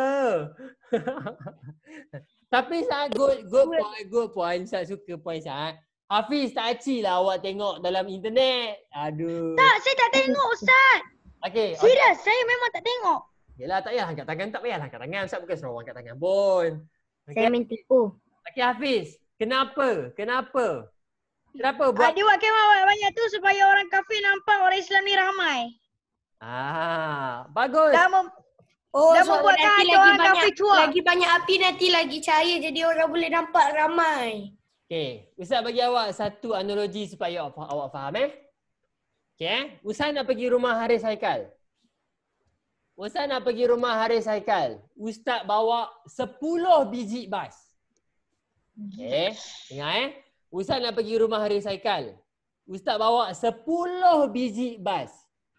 Tapi Saat good point. Saat suka point Saat. Hafiz tak aci lah awak tengok dalam internet. Aduh. Tak, saya tak tengok Ustaz. Okay. Serius, saya memang tak tengok. Yelah, tak payah angkat tangan. Tak payah angkat tangan. Ustaz bukan suruh angkat tangan pun. Saya main tipu. Okay Hafiz. Kenapa buat? Dia buat kemah banyak tu supaya orang kafir nampak orang Islam ni ramai. Bagus. Dah membuat nanti orang kafir tua. lagi banyak api, nanti lagi cahaya jadi orang boleh nampak ramai. Okay. Ustaz bagi awak satu analogi supaya awak faham Okay. Ustaz nak pergi rumah Haris Haikal. Ustaz nak pergi rumah Haris Haikal. Ustaz bawa 10 biji bas. Okay, dengar Ustaz nak pergi rumah Haris Haikal. Ustaz bawa 10 biji bas.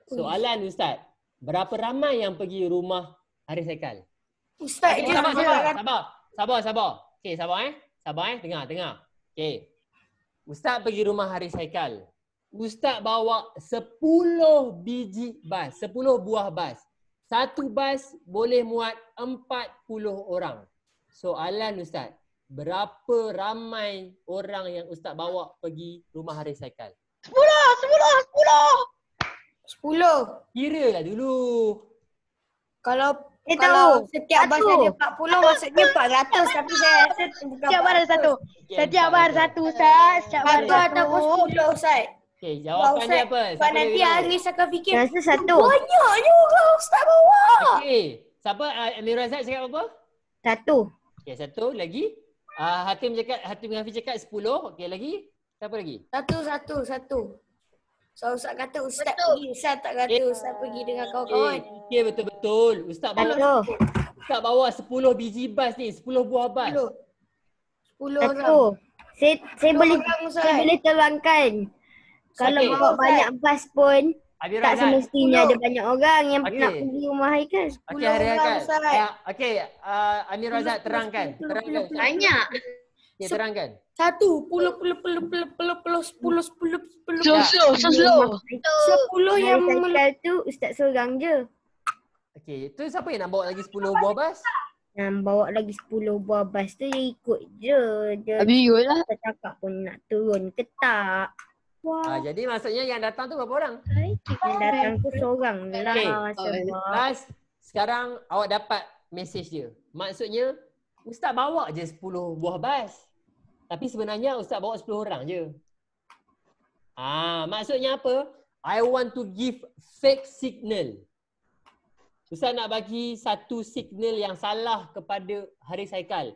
Soalan Ustaz, berapa ramai yang pergi rumah Haris Haikal? Ustaz je. Sabar. Okey, sabar dengar. Okey. Ustaz pergi rumah Haris Haikal. Ustaz bawa 10 biji bas, 10 buah bas. Satu bas boleh muat 40 orang. Soalan Ustaz, berapa ramai orang yang Ustaz bawa pergi rumah Haris Haikal? 10. 10. Kira lah dulu. Kalau tahu. setiap bas ada 40 maksudnya 400 tapi saya rasa bukan Setiap bar ada satu. Setiap bar satu Ustaz. Setiap bar 1 satu. ataupun 10 Ustaz. Okey, jawapan dia apa? Sebab nanti Haris akan fikir Rasa satu. banyaknya orang Ustaz bawa. Okey. Siapa? Amir Razak cakap apa? Satu. Okey, satu lagi. Hatim Hafiz cakap 10. Okey, lagi. Siapa lagi? Satu. So Ustaz kata Ustaz pergi, Ustaz tak kata Ustaz pergi dengan kawan-kawan. Okey, betul-betul. Ustaz bawa 10 biji bas ni, 10 buah bas. 10 orang. Satu. Saya boleh orang, Ustaz. saya boleh terangkan. Kalau Okey. bawa banyak bas pun Amir tak Razak. semestinya 10. ada banyak orang yang Okey. nak pergi rumah Haikal. Okey, Hari orang, Haikal. Ustaz. Okey, Amir Razak terangkan. Banyak. Okey, terangkan. 1 10 yang Haikal tu Ustaz seorang je. Okey, tu siapa yang nak bawa lagi 10 buah bas? Yang bawa lagi 10 buah bas tu dia ikut je. Dia Habis lah. tak cakap pun nak turun ke tak. Wah, Jadi maksudnya yang datang tu berapa orang? yang datang tu seorang lah. Okey. Sebab Bas, sekarang awak dapat mesej dia. Maksudnya, Ustaz bawa je 10 buah bas. Tapi sebenarnya Ustaz bawa 10 orang je. Maksudnya apa? I want to give fake signal. Ustaz nak bagi satu signal yang salah kepada Haris Haikal.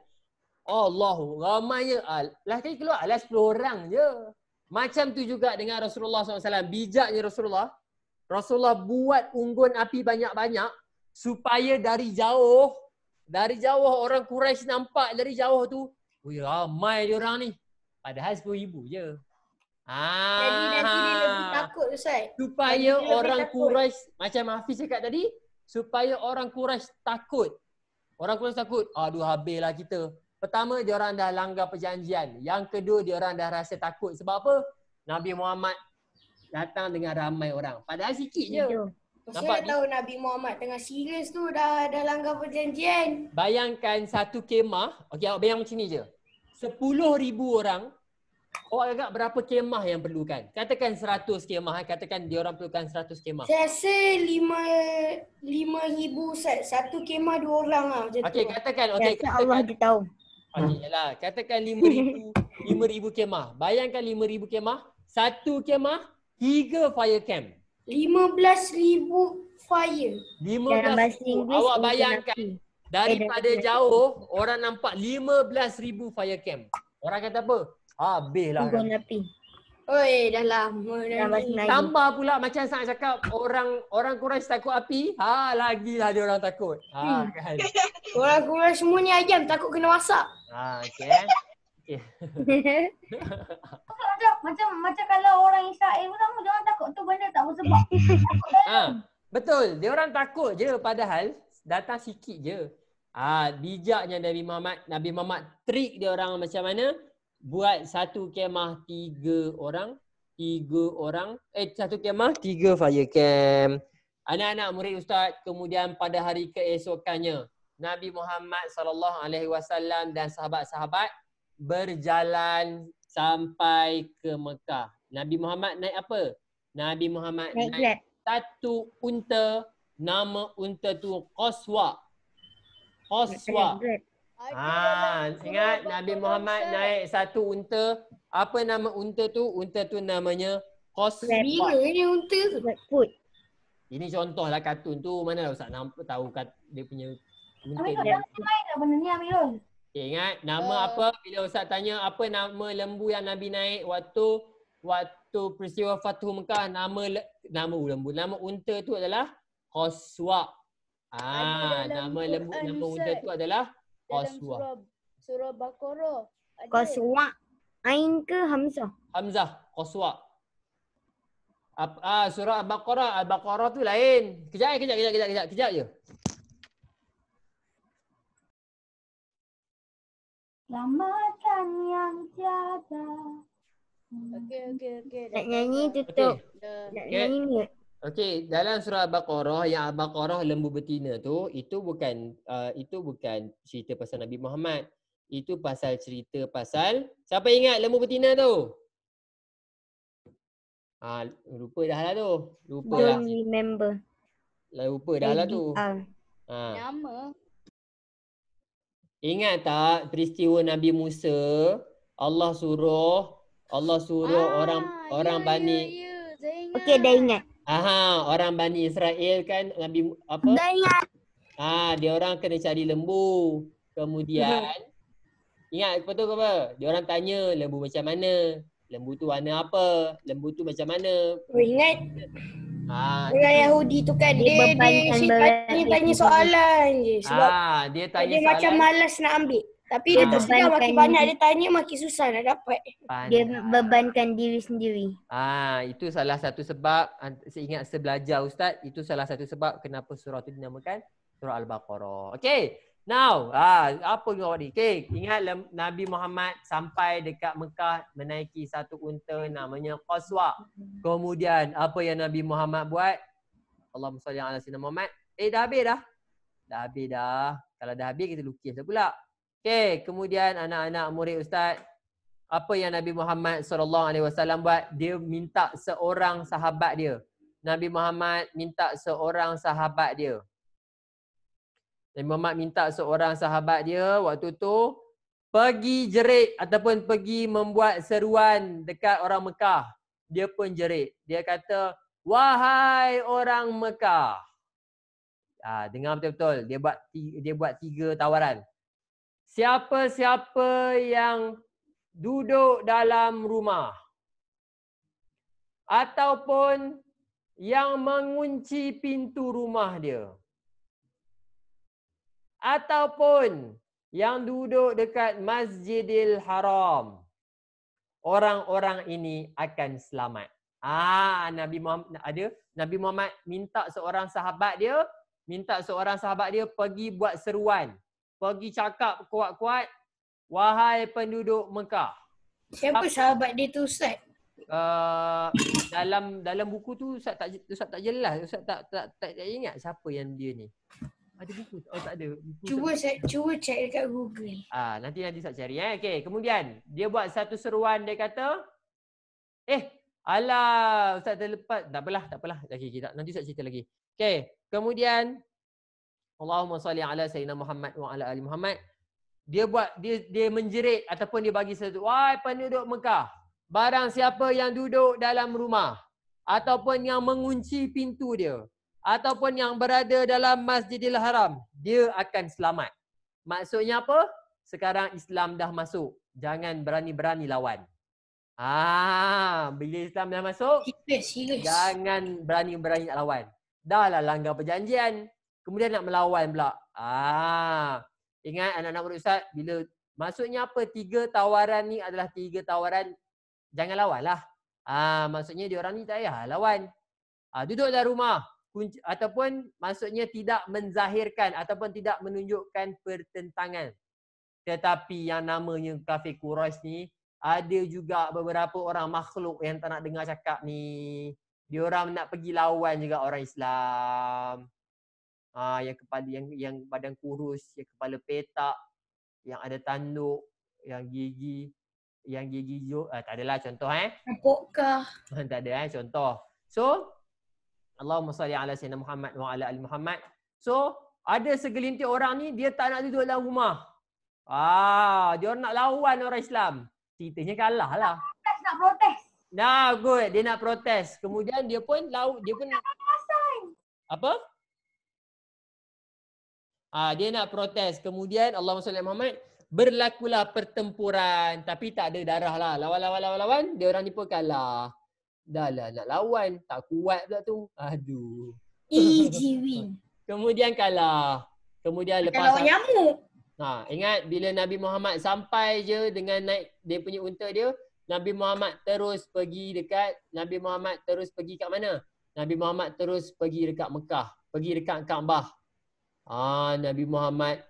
Allah, ramainya. Lah kali keluar lah 10 orang je. Macam tu juga dengan Rasulullah SAW. Bijaknya Rasulullah. Rasulullah buat unggun api banyak-banyak supaya dari jauh orang Quraisy nampak dari jauh tu, wih ramai dia orang ni. Padahal 10,000 je. Jadi nanti dia lebih takut Ustaz. Supaya Jadi dia lebih orang takut. Quraisy, macam Hafiz cakap tadi, supaya orang Quraisy takut. Orang Quraisy takut, aduh habislah kita. Pertama, dia orang dah langgar perjanjian. Yang kedua, dia orang dah rasa takut. Sebab apa? Nabi Muhammad datang dengan ramai orang. Padahal sikit je. Saya tahu Nabi Muhammad tengah serius tu dah langgar perjanjian. Bayangkan satu kemah. Okey, awak bayang macam ni je. 10,000 orang. Awak agak berapa kemah yang perlukan? Katakan 100 kemah. Katakan dia orang perlukan 100 kemah. Saya rasa 5,000 Ustaz. Satu kemah 2 orang lah macam Okey, tu. katakan. Allah dia tahu. Okey, yalah. Katakan 5,000 kemah. Bayangkan 5,000 kemah. Satu kemah, 3 fire camp. 15,000 fire. Dalam bahasa 15,000. Inggeris Awak unggun bayangkan api. daripada jauh orang nampak 15,000 fire camp. Orang kata apa? Habislah. Unggun api. Oi, dah lama dah Dalam bahasa ni. Melayu. Tambah pula macam Sang cakap orang Quraisy takut api. Lagilah dia orang takut. Kan. Orang-orang semua ni ayam takut kena masak. Okey. Macam kalau orang Israel pun sama, dia orang takut tu benda tak bersebab. Betul. Dia orang takut je padahal datang sikit je. Bijaknya Nabi Muhammad trik dia orang macam mana? Buat satu kemah 3 orang. Satu kemah 3 fire camp. Anak-anak murid Ustaz, kemudian pada hari keesokannya Nabi Muhammad SAW dan sahabat-sahabat berjalan sampai ke Mekah. Nabi Muhammad naik apa? Nabi Muhammad naik satu unta. Nama unta tu Qaswa. Ingat Nabi Muhammad naik satu unta. Apa nama unta tu? Unta tu namanya Qaswa. Bila ni unta tu? Ini contohlah kartun tu. Mana Ustaz tahu dia punya unta tu. Main tak benda ni Amirul? Okay, ingat nama apa? Bila Ustaz tanya apa nama lembu yang Nabi naik waktu peristiwa Fathu Mekah, nama lembu, nama unta tu adalah Qaswa. dalam nama lembu, Quran, nama unta Ustaz. tu adalah Dalam Qaswah. surah Baqarah. Ada. Qaswa. Ain ke Hamzah? Hamzah, Qaswah. Surah Al-Baqarah. Al-Baqarah tu lain. Kejap je. Selamatkan yang tiada. Okey. Nak nyanyi tutup. Dah. Nak Okay. nyanyi mute. Okey, dalam surah Al-Baqarah, yang Al-Baqarah lembu betina tu, itu bukan cerita pasal Nabi Muhammad. Itu cerita pasal siapa ingat lembu betina tu? Lupa dah lah tu. Don't remember. Lupa dah lah tu. Nama. Ingat tak peristiwa Nabi Musa, Allah suruh orang Bani. Ya, saya ingat. Okey, dah ingat. Orang Bani Israel kan Nabi apa? Dah ingat. Dia orang kena cari lembu. Kemudian ingat apa tu apa? Dia orang tanya lembu macam mana? Lembu tu warna apa? Lembu tu macam mana? Ingat. Orang Yahudi tu kan Dia dia bebankan tanya soalan je sebab dia tanya dia soalan. macam malas nak ambil. Tapi dia tak sedar makin banyak dia tanya makin susah nak dapat. Dia bebankan diri sendiri. Itu salah satu sebab, seingat sebelajar Ustaz, itu salah satu sebab kenapa surah tu dinamakan surah Al-Baqarah. Okay, now apa awak ni? Okay, ingat Nabi Muhammad sampai dekat Mekah menaiki satu unta namanya Qaswah. Kemudian apa yang Nabi Muhammad buat? Allahumma salli ala sayyidina Muhammad. Dah habis dah? Dah habis dah. Kalau dah habis kita lukis dah pula. Okay, kemudian anak-anak murid Ustaz, apa yang Nabi Muhammad SAW buat? Dia minta seorang sahabat dia. Nabi Muhammad minta seorang sahabat dia. Nabi Muhammad minta seorang sahabat dia waktu tu pergi jerit ataupun pergi membuat seruan dekat orang Mekah. Dia pun jerit. Dia kata, wahai orang Mekah. Dengar betul-betul. Dia buat 3 tawaran. Siapa-siapa yang duduk dalam rumah ataupun yang mengunci pintu rumah dia ataupun yang duduk dekat Masjidil Haram, orang-orang ini akan selamat. Nabi Muhammad minta seorang sahabat dia pergi buat seruan, pergi cakap kuat-kuat, wahai penduduk Mekah. Siapa sahabat dia tu Ustaz? Dalam buku tu Ustaz tak jelas. Ustaz tak ingat siapa yang dia ni. Ada buku? Tak ada. Cuba cek dekat Google. Nanti Ustaz cari. Okey, kemudian dia buat satu seruan, dia kata, alah Ustaz terlepas. Tak apalah. Okey, nanti Ustaz cerita lagi. Okey, kemudian Allahumma salli ala sayyidina Muhammad wa ala ali Muhammad. Dia menjerit ataupun dia bagi satu, wahai penduduk Mekah, barang siapa yang duduk dalam rumah ataupun yang mengunci pintu dia ataupun yang berada dalam Masjidil Haram, dia akan selamat. Maksudnya apa? Sekarang Islam dah masuk, jangan berani-berani lawan. Bila Islam dah masuk, jangan berani-berani nak lawan. Dah lah langgar perjanjian, kemudian nak melawan pula. Ingat anak-anak murid Ustaz, bila maksudnya apa? 3 tawaran ni adalah 3 tawaran jangan lawan lah. Maksudnya diorang ni tak payah lawan. Duduk dalam rumah ataupun maksudnya tidak menzahirkan ataupun tidak menunjukkan pertentangan. Tetapi yang namanya kafir Quraisy ni, ada juga beberapa orang makhluk yang tak nak dengar cakap ni. Diorang nak pergi lawan juga orang Islam. Yang kepala yang badan kurus, yang kepala petak, yang ada tanduk, yang gigi hijau. Tak adalah contoh Nampakkah? Tak ada contoh. So Allahumma salli ala sayyidina Muhammad wa ala ali Muhammad. So ada segelintir orang ni dia tak nak duduk dalam rumah. Dia nak lawan orang Islam. Ceritanya kalah lah. Nak protes. Good. Dia nak protes. Kemudian dia pun apa? Dia nak protes. Kemudian Allahumma salli ala Muhammad, berlakulah pertempuran tapi tak ada darah lah. Lawan. Dia orang ni pun kalah. Dah lah nak lawan, tak kuat pula tu. Aduh. Easy win. Kemudian kalah. Kemudian lepas Kalau nyamuk. ingat bila Nabi Muhammad sampai je dengan naik dia punya unta dia, Nabi Muhammad terus pergi kat mana? Nabi Muhammad terus pergi dekat Mekah, pergi dekat Kaabah. Nabi Muhammad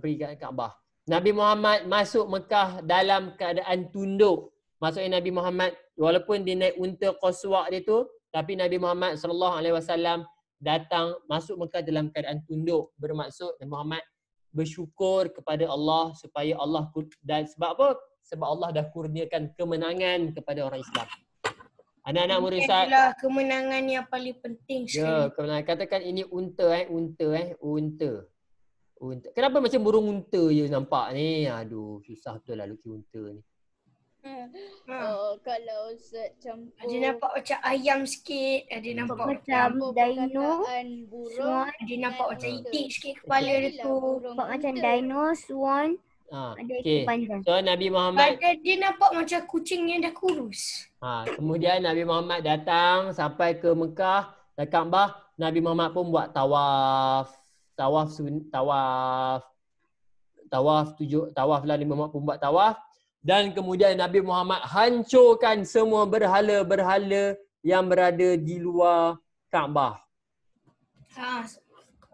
pergi dekat Kaabah. Nabi Muhammad masuk Mekah dalam keadaan tunduk. Maksudnya Nabi Muhammad walaupun dia naik unta qaswa dia tu, tapi Nabi Muhammad SAW datang masuk Mekah dalam keadaan tunduk. Bermaksud Nabi Muhammad bersyukur kepada Allah supaya Allah, dan sebab apa? Sebab Allah dah kurniakan kemenangan kepada orang Islam. Anak-anak murid Ustaz. Itulah kemenangan yang paling penting sekali. Ya, kemenangan. Katakan ini unta. Kenapa macam burung unta je nampak ni? Aduh, susah betul lah lukis unta ni. Kalau Ustaz campur. Ada nampak macam ayam sikit, ada nampak macam dino, burung, ada nampak macam itik sikit kepala dia tu. nampak macam dino, swan, ada ekor panjang. So Nabi Muhammad Dia nampak macam kucing yang dah kurus. kemudian Nabi Muhammad datang sampai ke Mekah, dekat Kaabah. Nabi Muhammad pun buat tawaf lah. Nabi Muhammad pun buat tawaf. Dan kemudian Nabi Muhammad hancurkan semua berhala-berhala yang berada di luar Kaabah.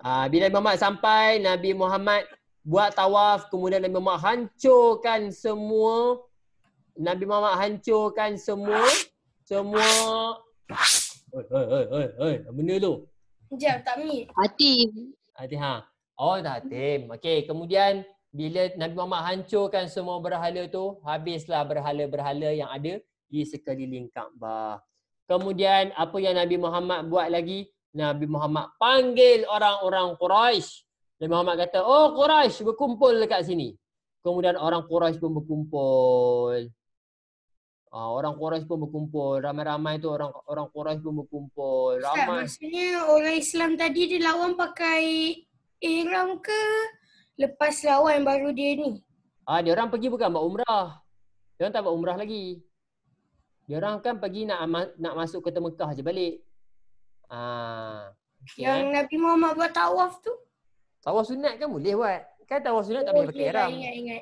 Bila Nabi Muhammad sampai, Nabi Muhammad buat tawaf, kemudian Nabi Muhammad hancurkan semua. Benda tu. Sekejap, tak mi. Hati. Hatim. Okey, kemudian bila Nabi Muhammad hancurkan semua berhala tu, habislah berhala-berhala yang ada di sekeliling Kaabah. Kemudian apa yang Nabi Muhammad buat lagi? Nabi Muhammad panggil orang-orang Quraisy. Nabi Muhammad kata, "Oh Quraisy, berkumpul dekat sini." Kemudian orang Quraisy pun berkumpul. Ramai-ramai tu orang Quraisy pun berkumpul. Ramai. Maksudnya orang Islam tadi dia lawan pakai ihram ke? Lepas lawan baru dia ni. Dia orang pergi bukan buat umrah. Dia orang tak buat umrah lagi. Dia orang kan pergi nak masuk ke Mekah je balik. Yang Nabi Muhammad buat tawaf tu? Tawaf sunat kan boleh buat. Kan tawaf sunat tak payah pakai ihram. Ingat.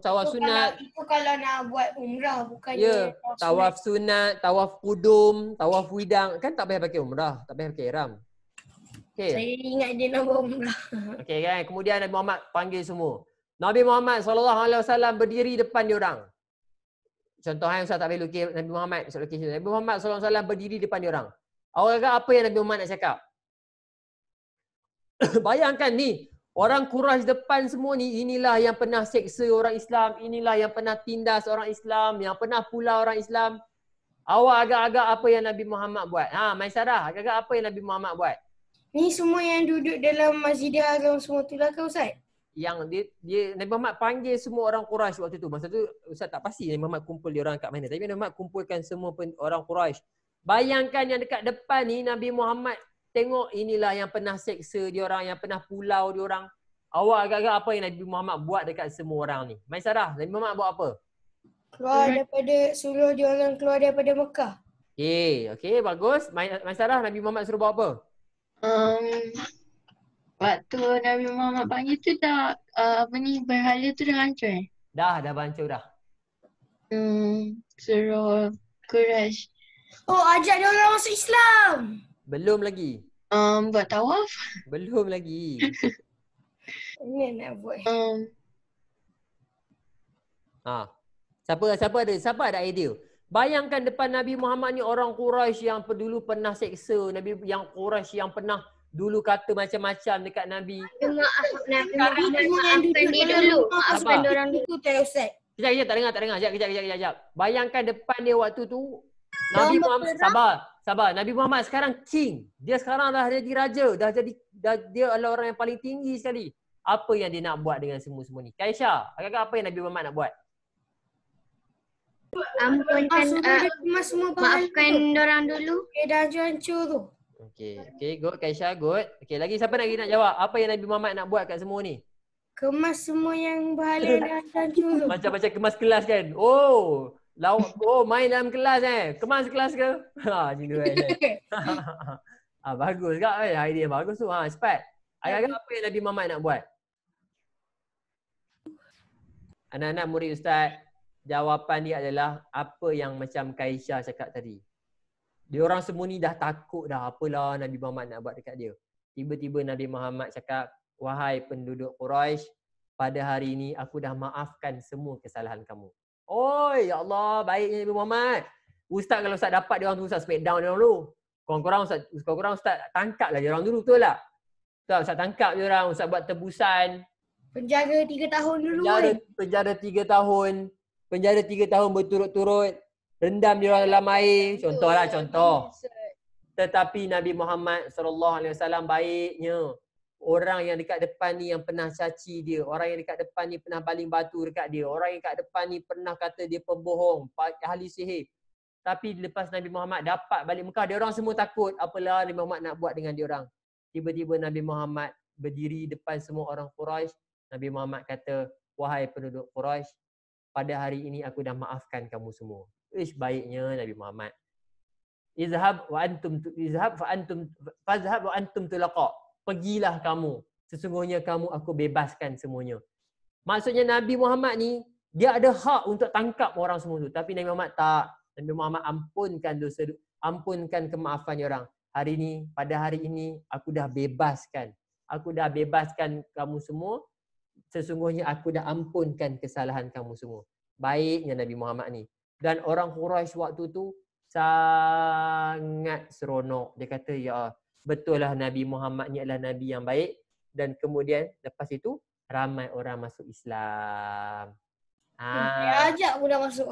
Tawaf sunat. Itu kalau nak buat umrah bukannya. Ya, tawaf sunat, tawaf kudum, tawaf widang kan tak payah pakai umrah, tak payah pakai ihram. Okay. Saya ingat dia nak buat umrah. Okey kan. Kemudian Nabi Muhammad panggil semua. Nabi Muhammad SAW berdiri depan dia orang. Contohnya Ustaz tak boleh lukis Nabi Muhammad. Nabi Muhammad SAW berdiri depan dia orang. Awak kata apa yang Nabi Muhammad nak cakap? Bayangkan ni, orang Quraisy depan semua ni, inilah yang pernah seksa orang Islam, inilah yang pernah tindas orang Islam, yang pernah pula orang Islam. Awak agak-agak apa yang Nabi Muhammad buat? Maisarah, agak-agak apa yang Nabi Muhammad buat? Ni semua yang duduk dalam Masjidil Haram semua tu lah kan Ustaz? Yang dia Nabi Muhammad panggil semua orang Quraisy waktu tu. Masa tu Ustaz tak pasti Nabi Muhammad kumpul dia orang kat mana. Tapi Nabi Muhammad kumpulkan semua orang Quraisy. Bayangkan yang dekat depan ni Nabi Muhammad tengok inilah yang pernah seksa dia orang, yang pernah pulau dia orang. Awak agak-agak apa yang Nabi Muhammad buat dekat semua orang ni? Maisarah, Nabi Muhammad buat apa? Suruh dia orang keluar daripada Mekah. Okey, bagus. Maisarah, Nabi Muhammad suruh buat apa? Waktu Nabi Muhammad panggil tu dah berhala tu dah hancur Dah hancur dah. Suruh Quraisy. Ajak dia orang masuk Islam. Belum lagi. Buat tawaf. Belum lagi. Ini nak buat. Siapa ada idea? Bayangkan depan Nabi Muhammad ni orang Quraisy yang dulu pernah seksa, yang Quraisy yang pernah dulu kata macam-macam dekat Nabi. Maafkan dia orang dulu tak Ustaz. Kejap, tak dengar. Kejap. Bayangkan depan dia waktu tu Nabi Muhammad, sabar. Nabi Muhammad sekarang king. Dia sekarang dah jadi raja, dia adalah orang yang paling tinggi sekali. Apa yang dia nak buat dengan semua ni? Kaisha, agak-agak apa yang Nabi Muhammad nak buat? Maafkan orang dulu. Dah hancur tu. Okey, good Kaisha, good. Okey, lagi siapa lagi nak jawab? Apa yang Nabi Muhammad nak buat kat semua ni? Kemas semua yang berhala dah hancur tu. Macam kemas kelas kan? Main dalam kelas Kemas kelas ke? Macam tu kan. Bagus kak kan? Idea bagus tu. Cepat. Agak-agak apa yang Nabi Muhammad nak buat? Anak-anak murid Ustaz, jawapan dia adalah apa yang macam Kaisha cakap tadi. Dia orang semua ni dah takut dah apalah Nabi Muhammad nak buat dekat dia. Tiba-tiba Nabi Muhammad cakap, wahai penduduk Quraisy, pada hari ini aku dah maafkan semua kesalahan kamu. Oi, ya Allah, baiknya Nabi Muhammad. Ustaz kalau Ustaz dapat dia orang tu, Ustaz smackdown dia orang dulu. Korang Ustaz tangkap lah dia orang dulu, betul tak? Ustaz tangkap dia orang, Ustaz buat tebusan. Penjara 3 tahun dulu kan? Penjara 3 tahun. Penjara 3 tahun berturut-turut. Rendam dia orang dalam air. Contoh. Tetapi Nabi Muhammad SAW baiknya. Orang yang dekat depan ni yang pernah caci dia. Orang yang dekat depan ni pernah baling batu dekat dia. Orang yang dekat depan ni pernah kata dia pembohong, ahli sihir. Tapi lepas Nabi Muhammad dapat balik Mekah, dia orang semua takut. Apalah Nabi Muhammad nak buat dengan dia orang. Tiba-tiba Nabi Muhammad berdiri depan semua orang Quraisy. Nabi Muhammad kata, wahai penduduk Quraisy, pada hari ini aku dah maafkan kamu semua. Baiknya Nabi Muhammad. Izhab wa antum tulaqa. Pergilah kamu. Sesungguhnya kamu aku bebaskan semuanya. Maksudnya Nabi Muhammad ni, dia ada hak untuk tangkap orang semua tu. Tapi Nabi Muhammad tak. Nabi Muhammad ampunkan dosa, ampunkan kemaafan orang. Hari ini, pada hari ini, aku dah bebaskan. Aku dah bebaskan kamu semua. Sesungguhnya aku dah ampunkan kesalahan kamu semua. Baiknya Nabi Muhammad ni. Dan orang Quraisy waktu tu sangat seronok. Dia kata, ya betul lah Nabi Muhammad ni adalah Nabi yang baik. Dan kemudian lepas itu, ramai orang masuk Islam. Dia ajak pun dah masuk.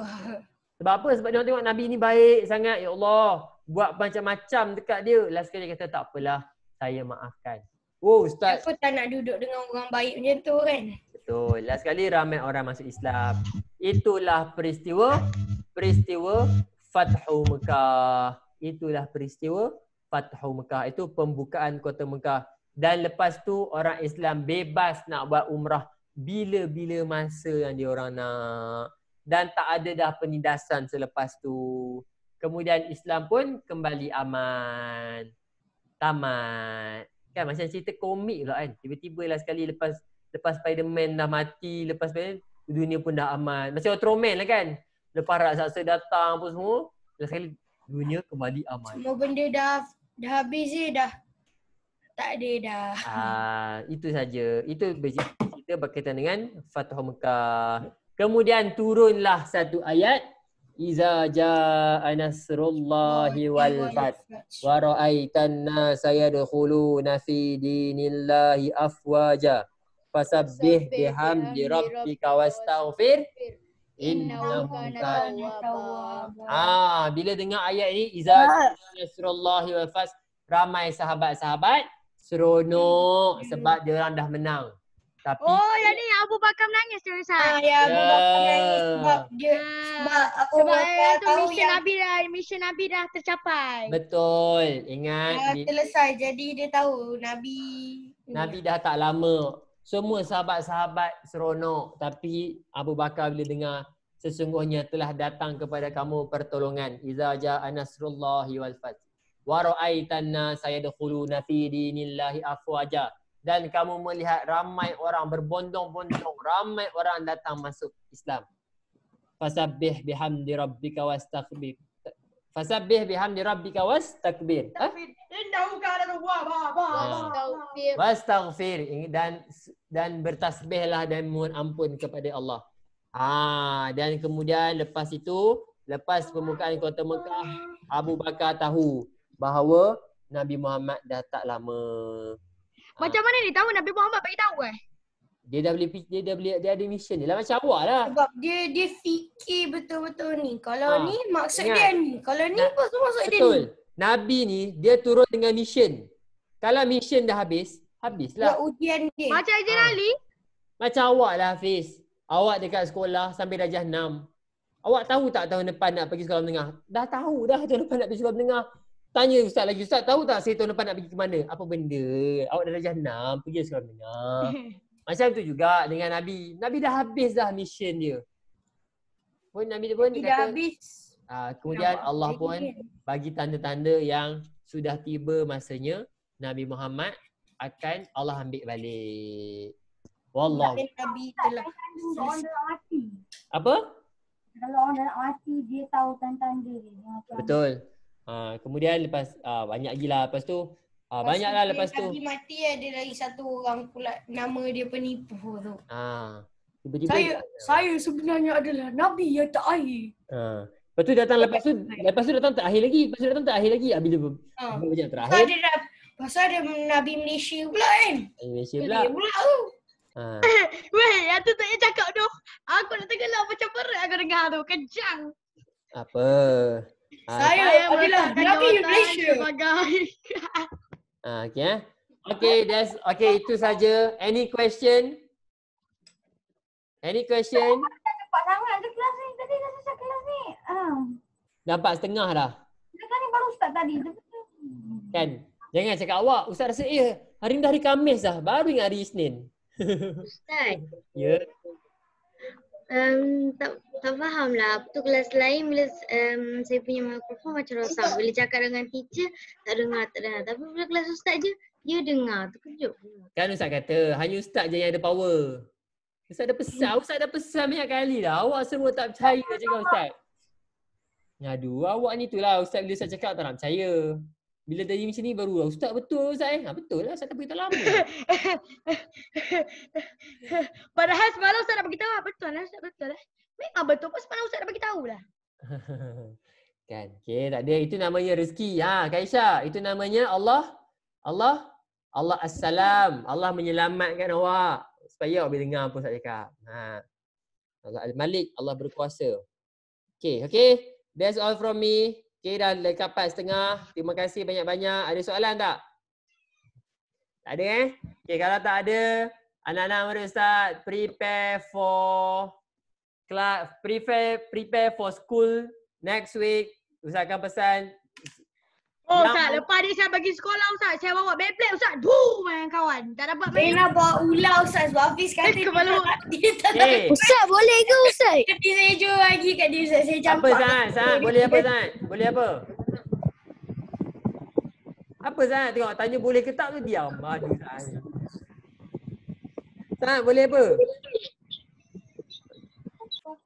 Sebab apa? Sebab dia tengok Nabi ni baik sangat. Ya Allah, buat macam-macam dekat dia. Last kali dia kata, tak apalah, saya maafkan. Oh Ustaz. Siapa tak nak duduk dengan orang baik macam tu kan? Betul. Last kali ramai orang masuk Islam. Itulah peristiwa Fathu Mekah. Itulah peristiwa Fathu Mekah. Itu pembukaan kota Mekah. Dan lepas tu orang Islam bebas nak buat umrah bila-bila masa yang dia orang nak. Dan tak ada dah penindasan selepas tu. Kemudian Islam pun kembali aman. Tamat. Kan macam cerita komik lah kan. Tiba-tiba lah sekali lepas Spiderman dah mati, lepas Spiderman, dunia pun dah aman. Macam Ultraman lah kan. Lepas raksasa datang apa semua, last sekali dunia kembali aman. Semua benda dah habis je dah. Tak ada dah. Itu saja. Itu cerita berkaitan dengan Fathu Mekah. Kemudian turunlah satu ayat. Iza jaa nasrullahi wal fath wa ra'aitan nasa yadkhuluna fi dinillahi afwaja fasabbih bihamdi rabbika wastaghfir innahu kana tawwaba. Bila dengar ayat ni iza jaa nasrullahi wal fath, ramai sahabat-sahabat seronok sebab dia orang dah menang. Tapi yang ni Abu Bakar menangis tu Ustaz. Ya, Abu Bakar menangis sebab dia mission Nabi dah tercapai. Betul. Ingat selesai. Jadi dia tahu Nabi dah tak lama. Semua sahabat-sahabat seronok, tapi Abu Bakar bila dengar sesungguhnya telah datang kepada kamu pertolongan. Iza jaa nasrullahi wal fath wa ra'aitan nasa yadkhuluna fi dinillahi afwaja. Dan kamu melihat ramai orang berbondong-bondong, ramai orang datang masuk Islam. Fasabbih bihamdi rabbika wastakbir. Fasabbih bihamdi rabbika wastakbir. Innahu kana tawwaba. Wastaghfir, dan bertasbihlah dan mohon ampun kepada Allah. Dan kemudian lepas itu, lepas pembukaan kota Mekah, Abu Bakar tahu bahawa Nabi Muhammad dah tak lama. Macam mana ni tahu Nabi Muhammad bagi tahu Dia ada mission dia lah macam awak lah. Sebab dia fikir betul-betul ni. Kalau ni maksud dia ni. Kalau ni maksud dia ni. Betul. Nabi ni dia turun dengan mission. Kalau mission dah habislah. Ya, ujian dia. Macam Ejen Ali. Macam awak lah Hafiz. Awak dekat sekolah sampai darjah 6. Awak tahu tak tahun depan nak pergi sekolah menengah? Dah tahu dah tahun depan nak pergi sekolah menengah. Tanya Ustaz lagi, Ustaz tahu tak saya tahun depan nak pergi ke mana? Apa benda? Awak dah darjah 6, pergi sekolah menengah. Macam tu juga dengan Nabi. Nabi dah habis dah mission dia. Nabi pun dah habis. Kemudian Allah pun bagi tanda-tanda yang sudah tiba masanya Nabi Muhammad akan Allah ambil balik. Wallah. Nabi telah Apa? Kalau orang dah nak mati, dia tahu tanda-tanda dia. Betul. Kemudian lepas banyak gila lepas tu banyaklah lepas tu. Nabi mati ada lagi satu orang pula nama dia penipu tu. Tiba-tiba Saya sebenarnya adalah Nabi yang terakhir. Lepas tu datang lepas tu datang terakhir lagi. Bila macam terakhir. Pasal ada Nabi Malaysia pula kan. Malaysia pula. Weh, yang tu tak payah cakap tu. Aku nak tenggelam macam berat aku dengar tu. Kejang. Apa? Saya adalah Nabi Malaysia. Okay, itu saja. Any question? Cepat sangat ke kelas ni? Tadi dah selesai kelas ni. Nampak setengah dah. Dekat ni baru start tadi. Kan? Jangan cakap awak. Ustaz rasa hari ni dah hari Khamis dah. Baru ingat hari Isnin. Ustaz. Ya. Tak faham lah. Apa tu kelas lain bila saya punya mikrofon macam rosak. Bila cakap dengan teacher, tak dengar. Tapi bila kelas ustaz je, dia dengar. Terkejut. Kan Ustaz kata, hanya Ustaz je yang ada power. Ustaz dah pesan banyak kali dah. Awak semua tak percaya cakap Ustaz. Aduh, awak ni tu lah. Ustaz bila Ustaz cakap tak nak percaya. Bila tadi macam ni baru Ustaz betul Ustaz betul lah. Ustaz tak beritahu lama. Padahal semalam Ustaz dah beritahu. Betul lah Ustaz, betul lah. Memang betul pun semalam Ustaz dah beritahu lah. Kan. Okay, tak ada. Itu namanya rezeki. Kak Aisyah. Itu namanya Allah As-Salam. Allah menyelamatkan awak. Supaya awak boleh dengar apa Ustaz cakap. Allah Al-Malik. Allah berkuasa. Okay. That's all from me. Okay, dah dekat 4:30. Terima kasih banyak-banyak. Ada soalan tak? Tak ada Okay, kalau tak ada, anak-anak murid Ustaz, prepare for class, prepare for school next week. Ustaz akan pesan. Ustaz, lepas ni saya pergi sekolah Ustaz. Saya bawa Beyblade Ustaz. Duh, main kawan. Tak dapat main. Saya nak bawa ular Ustaz. Sebab Hafiz kata dia tak Hey. Ustaz, boleh ke Ustaz? Nanti saya jual lagi kat dia Ustaz. Saya campak. Apa Zat? Boleh apa Zat? Boleh apa? Apa Zat? Tengok tanya boleh ke tak tu diam. Aduh Zat, boleh apa?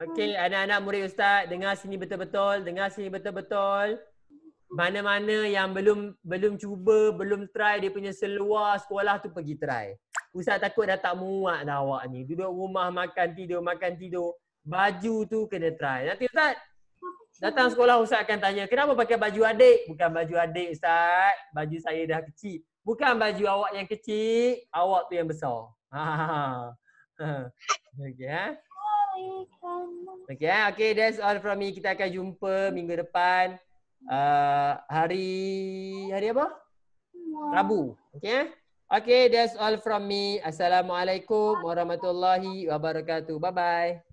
Okey, anak-anak murid Ustaz, dengar sini betul-betul. Mana-mana yang belum cuba, belum try dia punya seluar sekolah tu pergi try. Ustaz takut dah tak muat dah awak ni. Duduk rumah makan tidur. Baju tu kena try. Nanti Ustaz datang sekolah Ustaz akan tanya, kenapa pakai baju adik? Bukan baju adik Ustaz. Baju saya dah kecil. Bukan baju awak yang kecil, awak tu yang besar. Okay, that's all from me. Kita akan jumpa minggu depan. Hari apa? Rabu. Okay, that's all from me. Assalamualaikum warahmatullahi wabarakatuh. Bye bye.